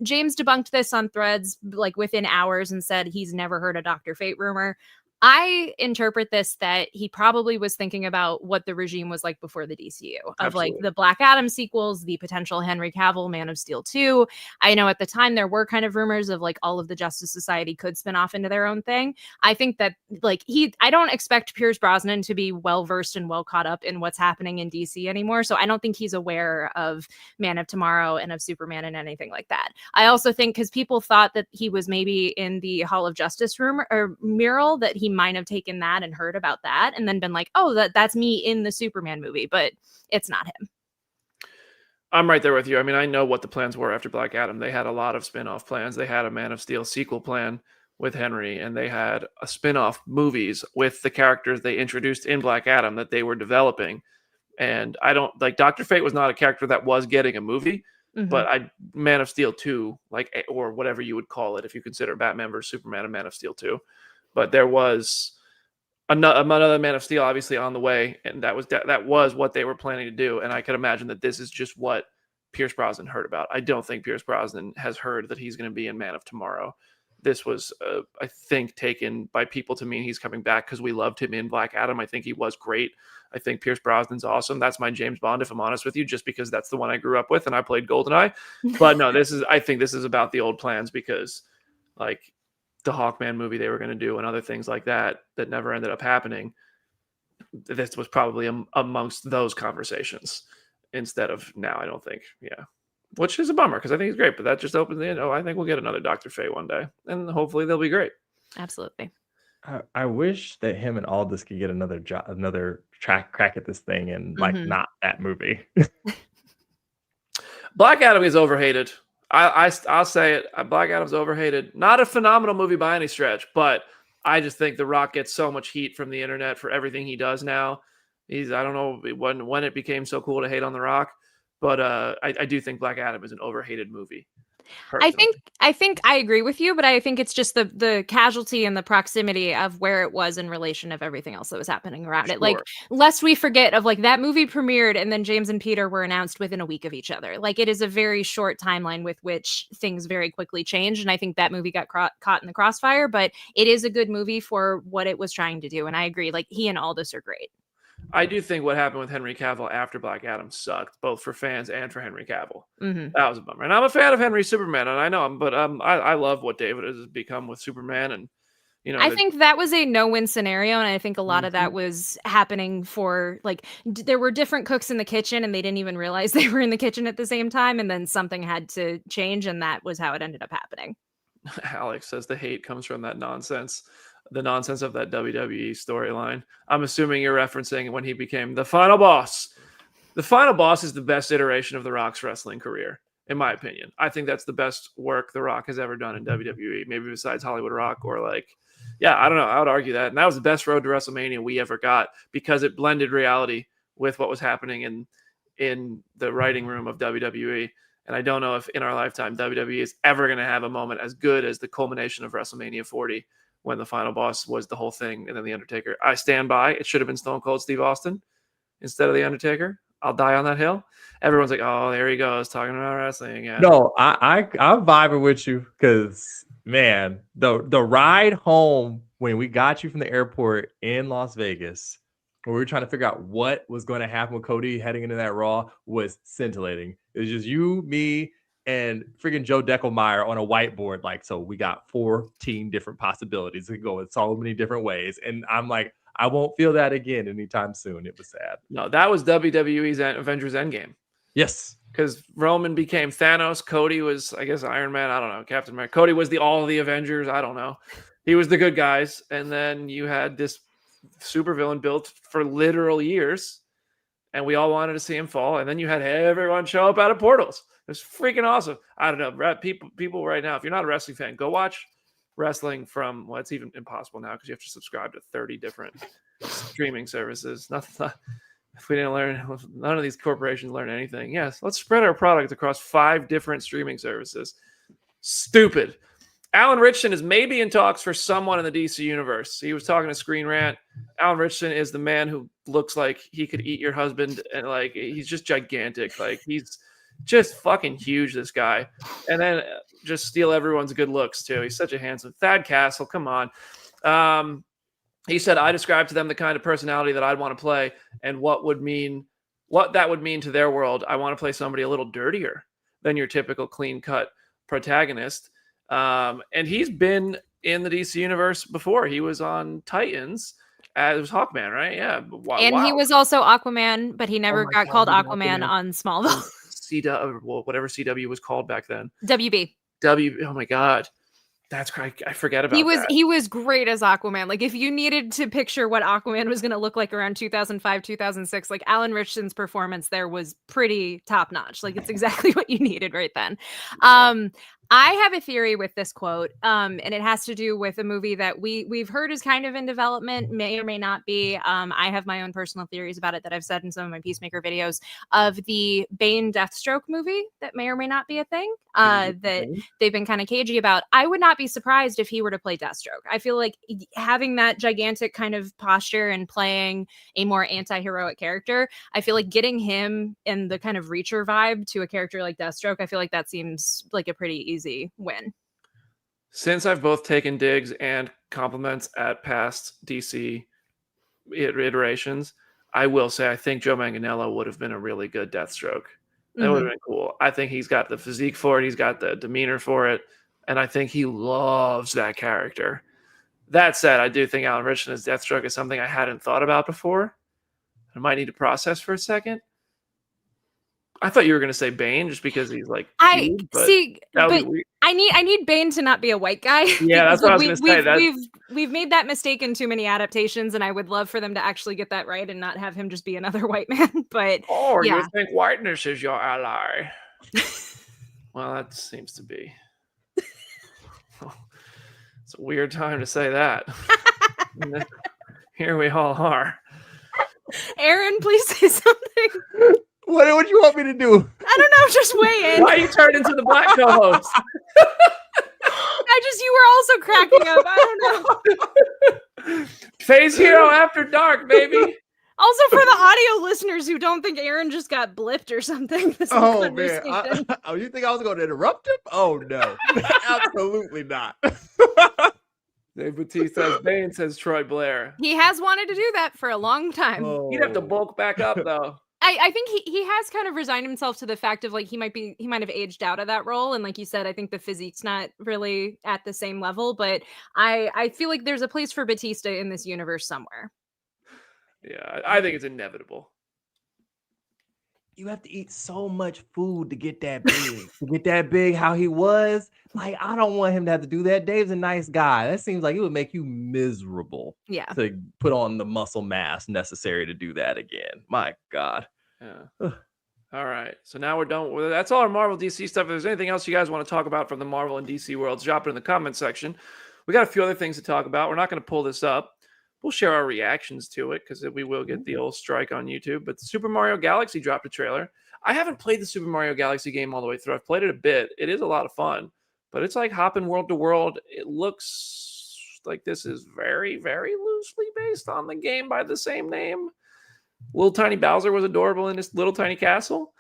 James debunked this on Threads like within hours and said he's never heard a Dr. Fate rumor. I interpret this that he probably was thinking about what the regime was like before the DCU of Absolutely. like the Black Adam sequels, the potential Henry Cavill Man of Steel 2. I know at the time there were kind of rumors of like all of the Justice Society could spin off into their own thing. I think that I don't expect Pierce Brosnan to be well versed and well caught up in what's happening in DC anymore. So I don't think he's aware of Man of Tomorrow and of Superman and anything like that. I also think because people thought that he was maybe in the Hall of Justice room or mural, that he might have taken that and heard about that and then been like, oh, that's me in the Superman movie, but it's not him. I'm right there with you. I mean, I know what the plans were after Black Adam. They had a lot of spin-off plans. They had a Man of Steel sequel plan with Henry, and they had a spin-off movies with the characters they introduced in Black Adam that they were developing. And I don't like Dr. Fate was not a character that was getting a movie, but Man of Steel 2, or whatever you would call it if you consider Batman versus Superman and Man of Steel 2. But there was another Man of Steel obviously on the way, and that was what they were planning to do. And I could imagine that this is just what Pierce Brosnan heard about. I don't think Pierce Brosnan has heard that he's going to be in Man of Tomorrow. This was, I think, taken by people to mean he's coming back because we loved him in Black Adam. I think he was great. I think Pierce Brosnan's awesome. That's my James Bond, if I'm honest with you, just because that's the one I grew up with and I played GoldenEye. But no, I think this is about the old plans because, like, the Hawkman movie they were going to do and other things like that never ended up happening. This was probably amongst those conversations instead of now, I don't think. Yeah. Which is a bummer because I think he's great, but that just opens the end. Oh, I think we'll get another Dr. Fate one day and hopefully they'll be great. Absolutely. I wish that him and Aldous could get another crack at this thing and not that movie. Black Adam is overhated. I'll say it. Black Adam's overhated. Not a phenomenal movie by any stretch, but I just think The Rock gets so much heat from the internet for everything he does now. I don't know when it became so cool to hate on The Rock, but I do think Black Adam is an overhated movie. Personally. I think I agree with you, but I think it's just the casualty and the proximity of where it was in relation of everything else that was happening around it. Like, lest we forget of like that movie premiered and then James and Peter were announced within a week of each other. Like, it is a very short timeline with which things very quickly changed. And I think that movie got caught in the crossfire, but it is a good movie for what it was trying to do. And I agree, like he and Aldous are great. I do think what happened with Henry Cavill after Black Adam sucked, both for fans and for Henry Cavill. That was a bummer. And I'm a fan of Henry Superman, and I know him, but I love what David has become with Superman. And, I think that was a no-win scenario, and I think a lot of that was happening for, like, there were different cooks in the kitchen, and they didn't even realize they were in the kitchen at the same time, and then something had to change, and that was how it ended up happening. Alex says the hate comes from that nonsense. The nonsense of that WWE storyline. I'm assuming you're referencing when he became the final boss. The final boss is the best iteration of The Rock's wrestling career, in my opinion. I think that's the best work The Rock has ever done in WWE, maybe besides Hollywood Rock or I don't know. I would argue that. And that was the best road to WrestleMania we ever got because it blended reality with what was happening in the writing room of WWE. And I don't know if in our lifetime WWE is ever going to have a moment as good as the culmination of WrestleMania 40 when the final boss was the whole thing and then The Undertaker. I stand by. It should have been Stone Cold Steve Austin instead of The Undertaker. I'll die on that hill. Everyone's like, oh, there he goes, talking about wrestling again. No, I'm vibing with you because, man, the ride home when we got you from the airport in Las Vegas, where we were trying to figure out what was going to happen with Cody heading into that Raw, was scintillating. It was just you, me, and freaking Joe Deckelmeyer on a whiteboard. Like, so we got 14 different possibilities. It could go in so many different ways. And I'm like, I won't feel that again anytime soon. It was sad. No, that was WWE's Avengers Endgame. Yes. Because Roman became Thanos. Cody was, I guess, Iron Man. I don't know. Captain America. Cody was all of the Avengers. I don't know. He was the good guys. And then you had this supervillain built for literal years. and we all wanted to see him fall. And then you had everyone show up out of portals. It was freaking awesome. I don't know, people right now, if you're not a wrestling fan, go watch wrestling from, well, it's even impossible now because you have to subscribe to 30 different streaming services. Nothing. If we didn't learn, none of these corporations learn anything. Yes, let's spread our product across 5 different streaming services. Stupid. Alan Richardson is maybe in talks for someone in the DC universe. He was talking to Screen Rant. Alan Richardson is the man who looks like he could eat your husband, and like he's just gigantic. Like he's just fucking huge, this guy. And then just steal everyone's good looks too. He's such a handsome Thad Castle. Come on. He said, I described to them the kind of personality that I'd want to play and what that would mean to their world. I want to play somebody a little dirtier than your typical clean cut protagonist. And he's been in the DC universe before. He was on Titans. It was Hawkman, right? Yeah. And he was also Aquaman, but he never got called Aquaman on Smallville. CW, whatever CW was called back then. WB. Oh my God. That's great. I forget about that. He was great as Aquaman. Like if you needed to picture what Aquaman was going to look like around 2005, 2006, like Alan Richardson's performance there was pretty top notch. Like it's exactly what you needed right then. I have a theory with this quote, and it has to do with a movie that we've heard is kind of in development, may or may not be. I have my own personal theories about it that I've said in some of my Peacemaker videos of the Bane Deathstroke movie that may or may not be a thing that they've been kind of cagey about. I would not be surprised if he were to play Deathstroke. I feel like having that gigantic kind of posture and playing a more anti-heroic character, I feel like getting him in the kind of Reacher vibe to a character like Deathstroke, I feel like that seems like a pretty easy win. Since I've both taken digs and compliments at past DC iterations, I will say I think Joe Manganiello would have been a really good Deathstroke. That would have been cool. I think he's got the physique for it. He's got the demeanor for it. And I think he loves that character. That said, I do think Alan Richardson's Deathstroke is something I hadn't thought about before. I might need to process for a second. I thought you were going to say Bane just because he's like huge, but I need Bane to not be a white guy. Yeah, that's what I was going to say. We've made that mistake in too many adaptations, and I would love for them to actually get that right and not have him just be another white man. But you think whiteness is your ally? Well, that seems to be. It's a weird time to say that. Here we all are. Aaron, please say something. What you want me to do? I don't know. Just weigh in. Why you turned into the black co-host? You were also cracking up. I don't know. Phase Hero After Dark, baby. Also, for the audio listeners who don't think Aaron just got blipped or something. Oh, man. You think I was going to interrupt him? Oh, no. Absolutely not. Dave Bautista says Bane, says Troy Blair. He has wanted to do that for a long time. Oh. He'd have to bulk back up, though. I think he has kind of resigned himself to the fact of like he might have aged out of that role, and like you said, I think the physique's not really at the same level, but I feel like there's a place for Batista in this universe somewhere. Yeah, I think it's inevitable. You have to eat so much food to get that big. How he was, like, I don't want him to have to do that. Dave's a nice guy. That seems like it would make you miserable. Yeah, to put on the muscle mass necessary to do that again. My God. Yeah. All right. So now we're done. That's all our Marvel DC stuff. If there's anything else you guys want to talk about from the Marvel and DC worlds, drop it in the comment section. We got a few other things to talk about. We're not going to pull this up. We'll share our reactions to it because we will get the old strike on YouTube. But Super Mario Galaxy dropped a trailer. I haven't played the Super Mario Galaxy game all the way through. I've played it a bit. It is a lot of fun, but it's like hopping world to world. It looks like this is very, very loosely based on the game by the same name. Little tiny Bowser was adorable in this little tiny castle.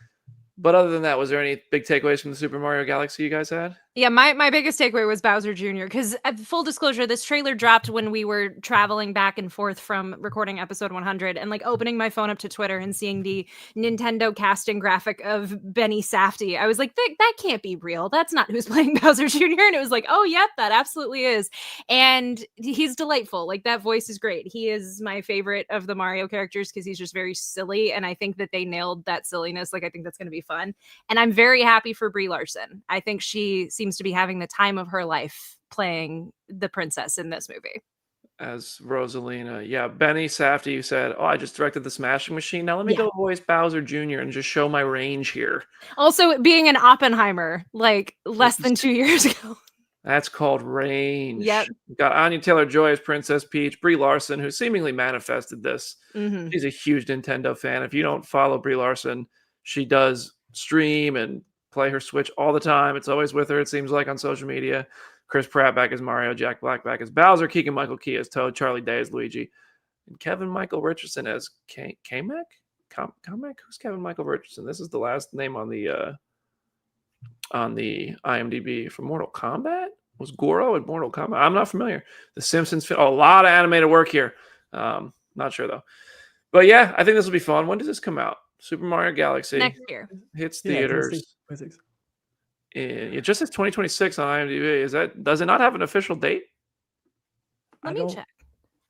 But other than that, was there any big takeaways from the Super Mario Galaxy you guys had? Yeah, my biggest takeaway was Bowser Jr. Because full disclosure, this trailer dropped when we were traveling back and forth from recording episode 100 and like opening my phone up to Twitter and seeing the Nintendo casting graphic of Benny Safdie. I was like, that can't be real. That's not who's playing Bowser Jr. And it was like, oh, yep, that absolutely is. And he's delightful. Like that voice is great. He is my favorite of the Mario characters because he's just very silly. And I think that they nailed that silliness. Like I think that's going to be fun. And I'm very happy for Brie Larson. I think she seems to be having the time of her life playing the princess in this movie. as Rosalina. Yeah, Benny Safdie said, "Oh, I just directed the Smashing Machine. Now let me Yeah. go voice Bowser Jr. and just show my range here." Also, being an Oppenheimer, like less than 2 years ago. That's called range. Yep. Got Anya Taylor-Joy as Princess Peach. Brie Larson, who seemingly manifested this. Hmm. She's a huge Nintendo fan. If you don't follow Brie Larson, she does stream and play her Switch all the time. It's always with her, it seems like, on social media. Chris Pratt back as Mario, Jack Black back as Bowser, Keegan-Michael Key as Toad, Charlie Day as Luigi, and Kevin Michael Richardson as Kamek? Kamek? Who's Kevin Michael Richardson? This is the last name on the IMDb for Mortal Kombat. Was Goro in Mortal Kombat? I'm not familiar. The Simpsons. A lot of animated work here. Not sure though. But yeah, I think this will be fun. When does this come out? Super Mario Galaxy Next year. hits Yeah, theaters. 26. It just says 2026 on IMDb. Does it not have an official date? Let me check.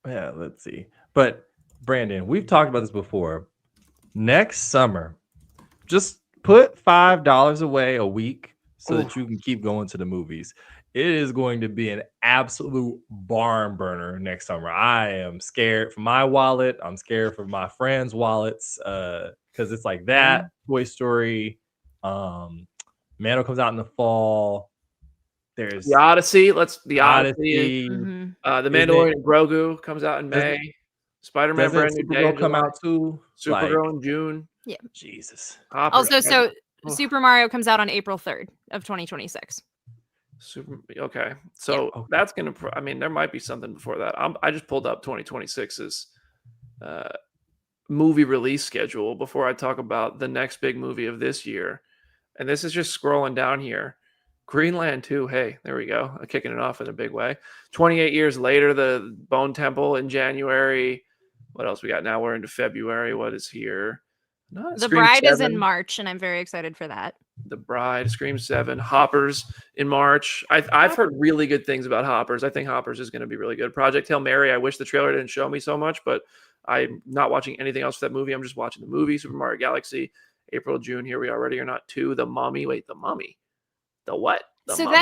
Yeah, let's see. But Brandon, we've talked about this before. Next summer, just put $5 away a week so that you can keep going to the movies. It is going to be an absolute barn burner next summer. I am scared for my wallet. I'm scared for my friends' wallets because it's like that. Toy Story. Mando comes out in the fall. There's The Odyssey. The Odyssey. Mhm. The Mandalorian and Grogu comes out in May. Spider-Man Doesn't Brand New Day Supergirl come out too? Supergirl in June. Yeah. Jesus. Hopper. Also, so Super Mario comes out on April 3rd of 2026. Okay, so that's gonna. I mean, there might be something before that. I just pulled up 2026's movie release schedule before I talk about the next big movie of this year, and this is just scrolling down here. Greenland 2. Hey, there we go. Kicking it off in a big way. 28 years later, the Bone Temple in January. What else we got? Now we're into February. What is here? The Bride is in March, and I'm very excited for that. The Bride, Scream 7, Hoppers in March. I've heard really good things about Hoppers. I think Hoppers is going to be really good. Project Hail Mary, I wish the trailer didn't show me so much, but I'm not watching anything else for that movie. I'm just watching the movie. Super Mario Galaxy, April, June. Here we are, Ready or Not 2. The Mummy. Wait, The Mummy. The what? So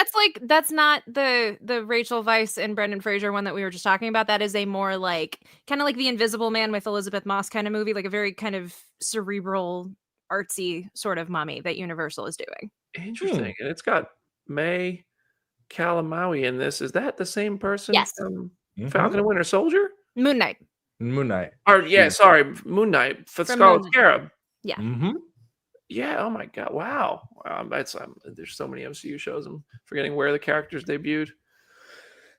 that's not the Rachel Weisz and Brendan Fraser one that we were just talking about. That is a more like kind of like the Invisible Man with Elizabeth Moss kind of movie, like a very kind of cerebral, artsy sort of mummy that Universal is doing. Interesting. And it's got May Calamawy in this. Is that the same person from Falcon and Winter Soldier? Moon Knight. Or Moon Knight for Scarlet Scarab. Yeah. Mm-hmm. Yeah. Oh my God. Wow. There's so many MCU shows. I'm forgetting where the characters debuted.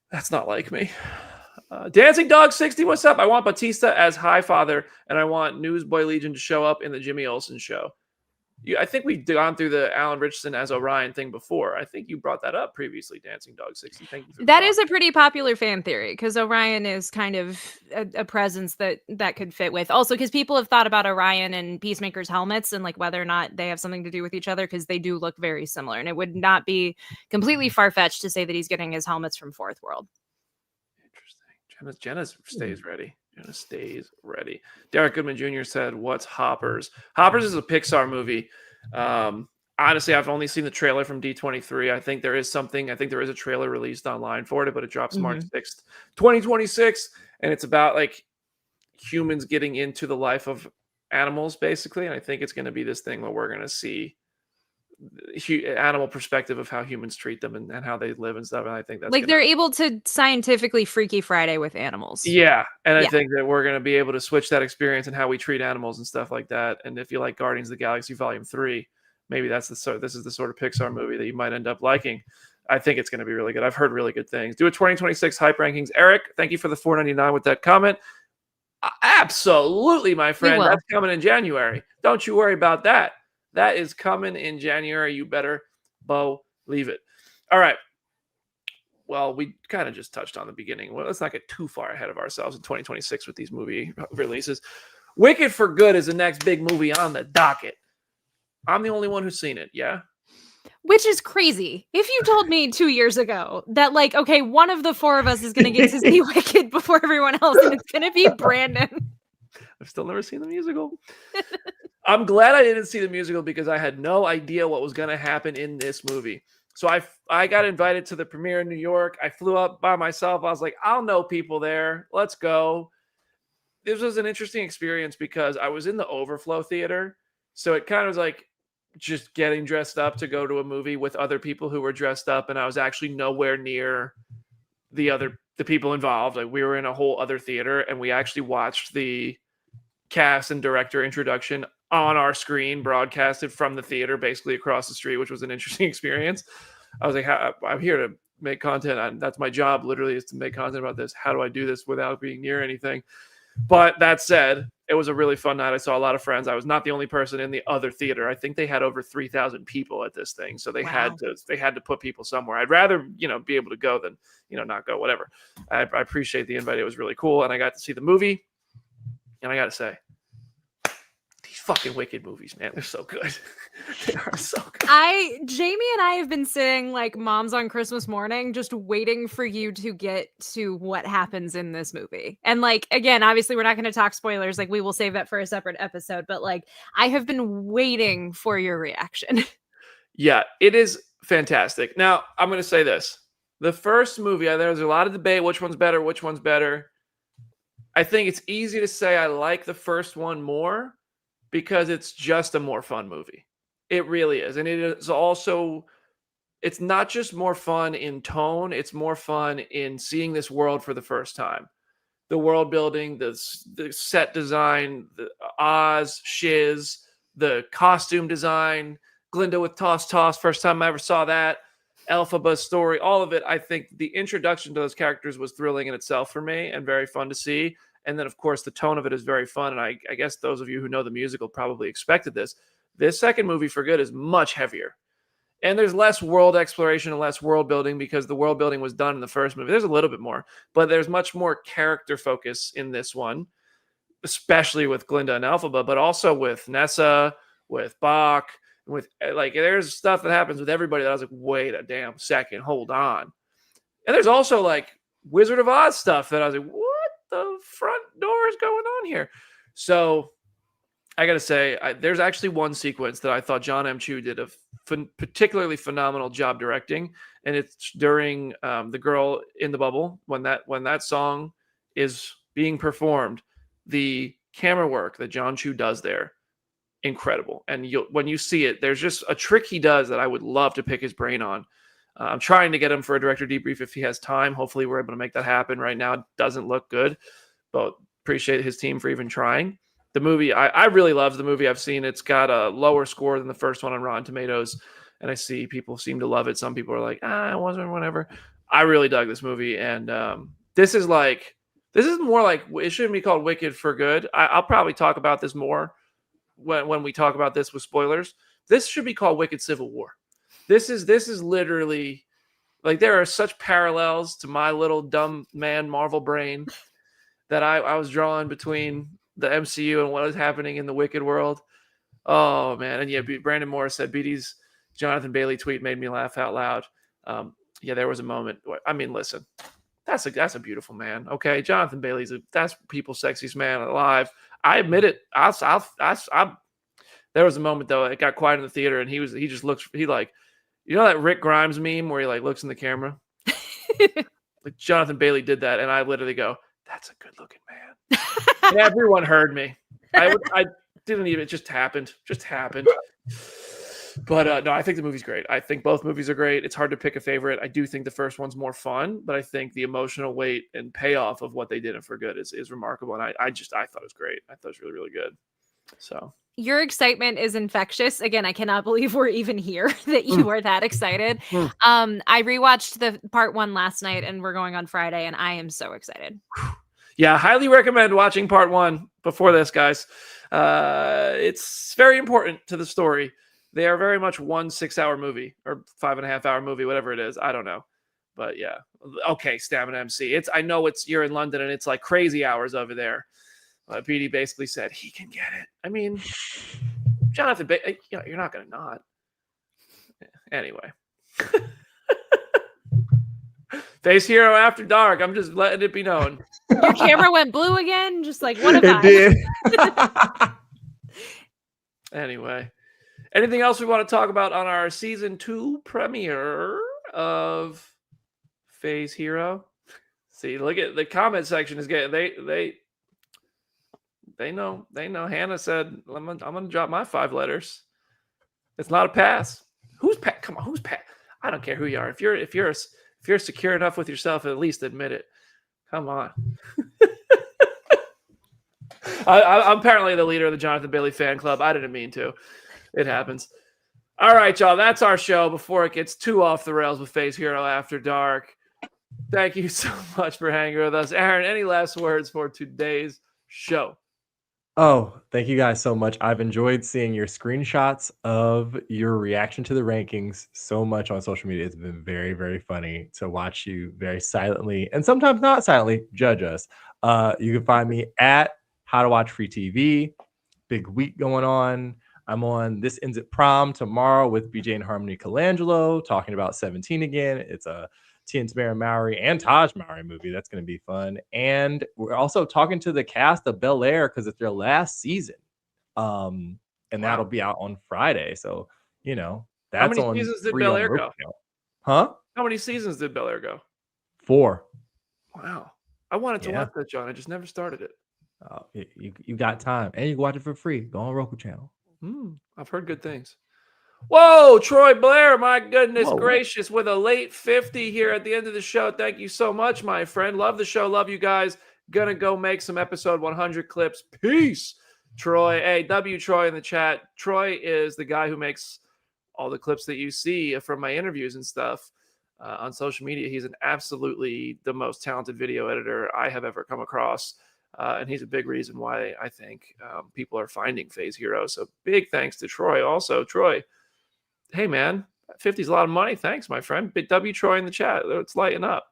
That's not like me. Dancing Dog 60. What's up? I want Batista as Highfather, and I want Newsboy Legion to show up in the Jimmy Olsen show. I think we've gone through the Alan Richardson as Orion thing before. I think you brought that up previously, Dancing Dog 60. Thank you. That is a pretty popular fan theory because Orion is kind of a presence that could fit with. Also, because people have thought about Orion and Peacemaker's helmets and like whether or not they have something to do with each other because they do look very similar. And it would not be completely far-fetched to say that he's getting his helmets from Fourth World. Interesting. Jenna stays ready. Jenna stays ready. Derek Goodman Jr. said, "What's Hoppers?" Hoppers is a Pixar movie. Honestly, I've only seen the trailer from D23. I think there is a trailer released online for it, but it drops March 6th, 2026. And it's about like humans getting into the life of animals, basically. And I think it's going to be this thing where we're going to see animal perspective of how humans treat them and how they live and stuff. And I think that's like they're able to scientifically Freaky Friday with animals. Yeah. And I think that we're going to be able to switch that experience and how we treat animals and stuff like that. And if you like Guardians of the Galaxy Volume 3, maybe this is the sort of Pixar movie that you might end up liking. I think it's going to be really good. I've heard really good things. Do a 2026 hype rankings. Eric, thank you for the $4.99 with that comment. Absolutely, my friend. That's coming in January. Don't you worry about that. That is coming in January. You better believe it. All right. Well, we kind of just touched on the beginning. Well, let's not get too far ahead of ourselves in 2026 with these movie releases. Wicked for Good is the next big movie on the docket. I'm the only one who's seen it. Yeah. Which is crazy. If you told me 2 years ago that, like, okay, one of the four of us is going to get to see Wicked before everyone else, and it's going to be Brandon. I've still never seen the musical. I'm glad I didn't see the musical because I had no idea what was going to happen in this movie. So I got invited to the premiere in New York. I flew up by myself. I was like, I'll know people there. Let's go. This was an interesting experience because I was in the Overflow Theater. So it kind of was like just getting dressed up to go to a movie with other people who were dressed up. And I was actually nowhere near the people involved. Like we were in a whole other theater and we actually watched the cast and director introduction on our screen broadcasted from the theater basically across the street, which was an interesting experience. I was like, I'm here to make content. That's my job literally, is to make content about this. How do I do this without being near anything? But that said, it was a really fun night. I saw a lot of friends. I was not the only person in the other theater. I think they had over 3,000 people at this thing. So they had to put people somewhere. I'd rather, be able to go than, not go, whatever. I appreciate the invite. It was really cool. And I got to see the movie. And I got to say, these fucking Wicked movies, man, they're so good. They are so good. Jamie and I have been sitting like moms on Christmas morning, just waiting for you to get to what happens in this movie. And like, again, obviously we're not going to talk spoilers. Like we will save that for a separate episode, but like, I have been waiting for your reaction. Yeah, it is fantastic. Now I'm going to say this. The first movie, there's a lot of debate. Which one's better? I think it's easy to say I like the first one more because it's just a more fun movie. It really is. And it is also, it's not just more fun in tone, it's more fun in seeing this world for the first time. The world building, the set design, the Oz, Shiz, the costume design, Glinda with Toss, first time I ever saw that, Elphaba's story, all of it. I think the introduction to those characters was thrilling in itself for me and very fun to see. And then, of course, the tone of it is very fun. And I guess those of you who know the musical probably expected this. This second movie, For Good, is much heavier. And there's less world exploration and less world building because the world building was done in the first movie. There's a little bit more, but there's much more character focus in this one, especially with Glinda and Elphaba, but also with Nessa, with Bach, with like, there's stuff that happens with everybody that I was like, wait a damn second, hold on. And there's also like Wizard of Oz stuff that I was like, what the front door is going on here? So I got to say, there's actually one sequence that I thought John M. Chu did a particularly phenomenal job directing. And it's during The Girl in the Bubble, when that song is being performed, the camera work that John Chu does there, incredible. And when you see it, there's just a trick he does that I would love to pick his brain on. I'm trying to get him for a director debrief if he has time. Hopefully we're able to make that happen. Right now it doesn't look good, but appreciate his team for even trying. The movie, I really love the movie. I've seen it's got a lower score than the first one on Rotten Tomatoes, and I see people seem to love it. Some people are like, it wasn't, whatever. I really dug this movie, and this is more like, it shouldn't be called Wicked for Good. I'll probably talk about this more when we talk about this with spoilers. This should be called Wicked Civil War. This is literally, like, there are such parallels to my little dumb man Marvel brain that I was drawing between the MCU and what is happening in the Wicked world. Oh man. And yeah, Brandon Morris said BD's Jonathan Bailey tweet made me laugh out loud. Yeah, there was a moment. I mean, listen, that's a beautiful man. Okay. Jonathan Bailey's that's people's sexiest man alive. I admit it. There was a moment though, it got quiet in the theater and he just looks, you know that Rick Grimes meme where he like looks in the camera? Like Jonathan Bailey did that. And I literally go, that's a good looking man. And everyone heard me. I didn't even, it just happened. But no, I think the movie's great. I think both movies are great. It's hard to pick a favorite. I do think the first one's more fun, but I think the emotional weight and payoff of what they did in For Good is remarkable. And I thought it was great. I thought it was really, really good. So your excitement is infectious. Again, I cannot believe we're even here that you are that excited. I rewatched the part 1 last night and we're going on Friday and I am so excited. Yeah, highly recommend watching part 1 before this, guys. It's very important to the story. They are very much 1 6-hour movie or 5.5-hour movie, whatever it is. I don't know. But yeah. Okay, Stamina MC. I know you're in London and it's like crazy hours over there. PD basically said he can get it. I mean, Jonathan, you're not going to not. Anyway. Face Hero After Dark. I'm just letting it be known. Your camera went blue again? Just like, what about it? Did. Anyway, anything else we want to talk about on our season 2 premiere of Phase Hero? See, look at the comment section is getting they know. Hannah said, I'm gonna drop my 5 letters. It's not a pass. Who's pass? Come on, who's pass? I don't care who you are. If you're secure enough with yourself, at least admit it. Come on. I'm apparently the leader of the Jonathan Bailey fan club. I didn't mean to. It happens. All right, y'all. That's our show before it gets too off the rails with Phase Hero After Dark. Thank you so much for hanging with us. Aaron, any last words for today's show? Oh, thank you guys so much. I've enjoyed seeing your screenshots of your reaction to the rankings so much on social media. It's been very, very funny to watch you very silently and sometimes not silently judge us. You can find me at How to Watch Free TV. Big week going on. I'm on This Ends at Prom tomorrow with BJ and Harmony Colangelo talking about 17 again. It's a Tia Tamera Mowry and Taj Mowry movie. That's going to be fun. And we're also talking to the cast of Bel Air because it's their last season. And that'll be out on Friday. So, you know, that's How many on seasons did free Bel on Air Roku go? now. Huh? How many seasons did Bel Air go? 4. Wow. I wanted to watch that, John. I just never started it. You got time. And you can watch it for free. Go on Roku channel. I've heard good things. Whoa, Troy Blair, my goodness gracious, with a late 50 here at the end of the show. Thank you so much, my friend. Love the show. Love you guys. Gonna go make some episode 100 clips. Peace, Troy. Hey, W Troy in the chat. Troy is the guy who makes all the clips that you see from my interviews and stuff on social media. He's absolutely the most talented video editor I have ever come across. And he's a big reason why I think people are finding Phase Hero. So big thanks to Troy. Also, Troy, hey, man, 50 is a lot of money. Thanks, my friend. Big W Troy in the chat. Let's lighten up.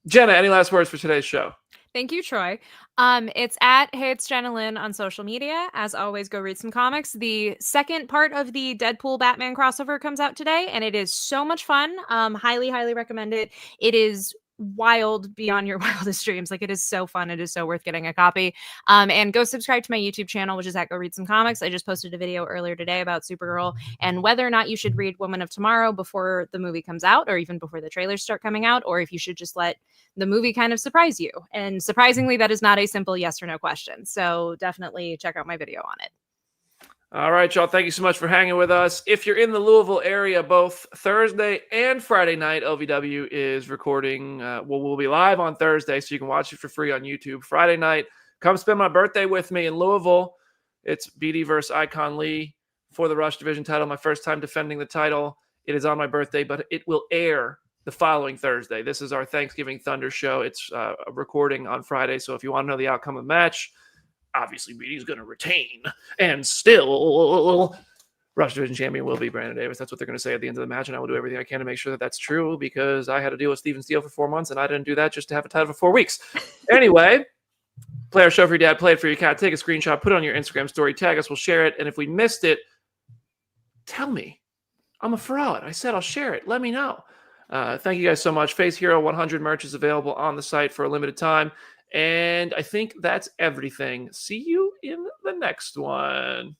Jenna, any last words for today's show? Thank you, Troy. It's at Hey It's Jenna Lynn on social media. As always, go read some comics. The second part of the Deadpool Batman crossover comes out today, and it is so much fun. Highly, highly recommend it. It is wild beyond your wildest dreams. Like, it is so fun. It is so worth getting a copy. And go subscribe to my YouTube channel, which is at Go Read Some Comics. I just posted a video earlier today about Supergirl and whether or not you should read Woman of Tomorrow before the movie comes out, or even before the trailers start coming out, or if you should just let the movie kind of surprise you. And surprisingly, that is not a simple yes or no question. So definitely check out my video on it. All right, y'all. Thank you so much for hanging with us. If you're in the Louisville area, both Thursday and Friday night, LVW is recording. We'll be live on Thursday, so you can watch it for free on YouTube. Friday night, come spend my birthday with me in Louisville. It's BD versus Icon Lee for the Rush Division title. My first time defending the title. It is on my birthday, but it will air the following Thursday. This is our Thanksgiving Thunder show. It's a recording on Friday, so if you want to know the outcome of the match, obviously, BD's going to retain, and still, Rush Division champion will be Brandon Davis. That's what they're going to say at the end of the match, and I will do everything I can to make sure that that's true, because I had to deal with Steven Steele for 4 months, and I didn't do that just to have a title for 4 weeks. Anyway, play our show for your dad, play it for your cat, take a screenshot, put it on your Instagram story, tag us, we'll share it, and if we missed it, tell me. I'm a fraud. I said I'll share it. Let me know. Thank you guys so much. Phase Hero 100 merch is available on the site for a limited time. And I think that's everything. See you in the next one.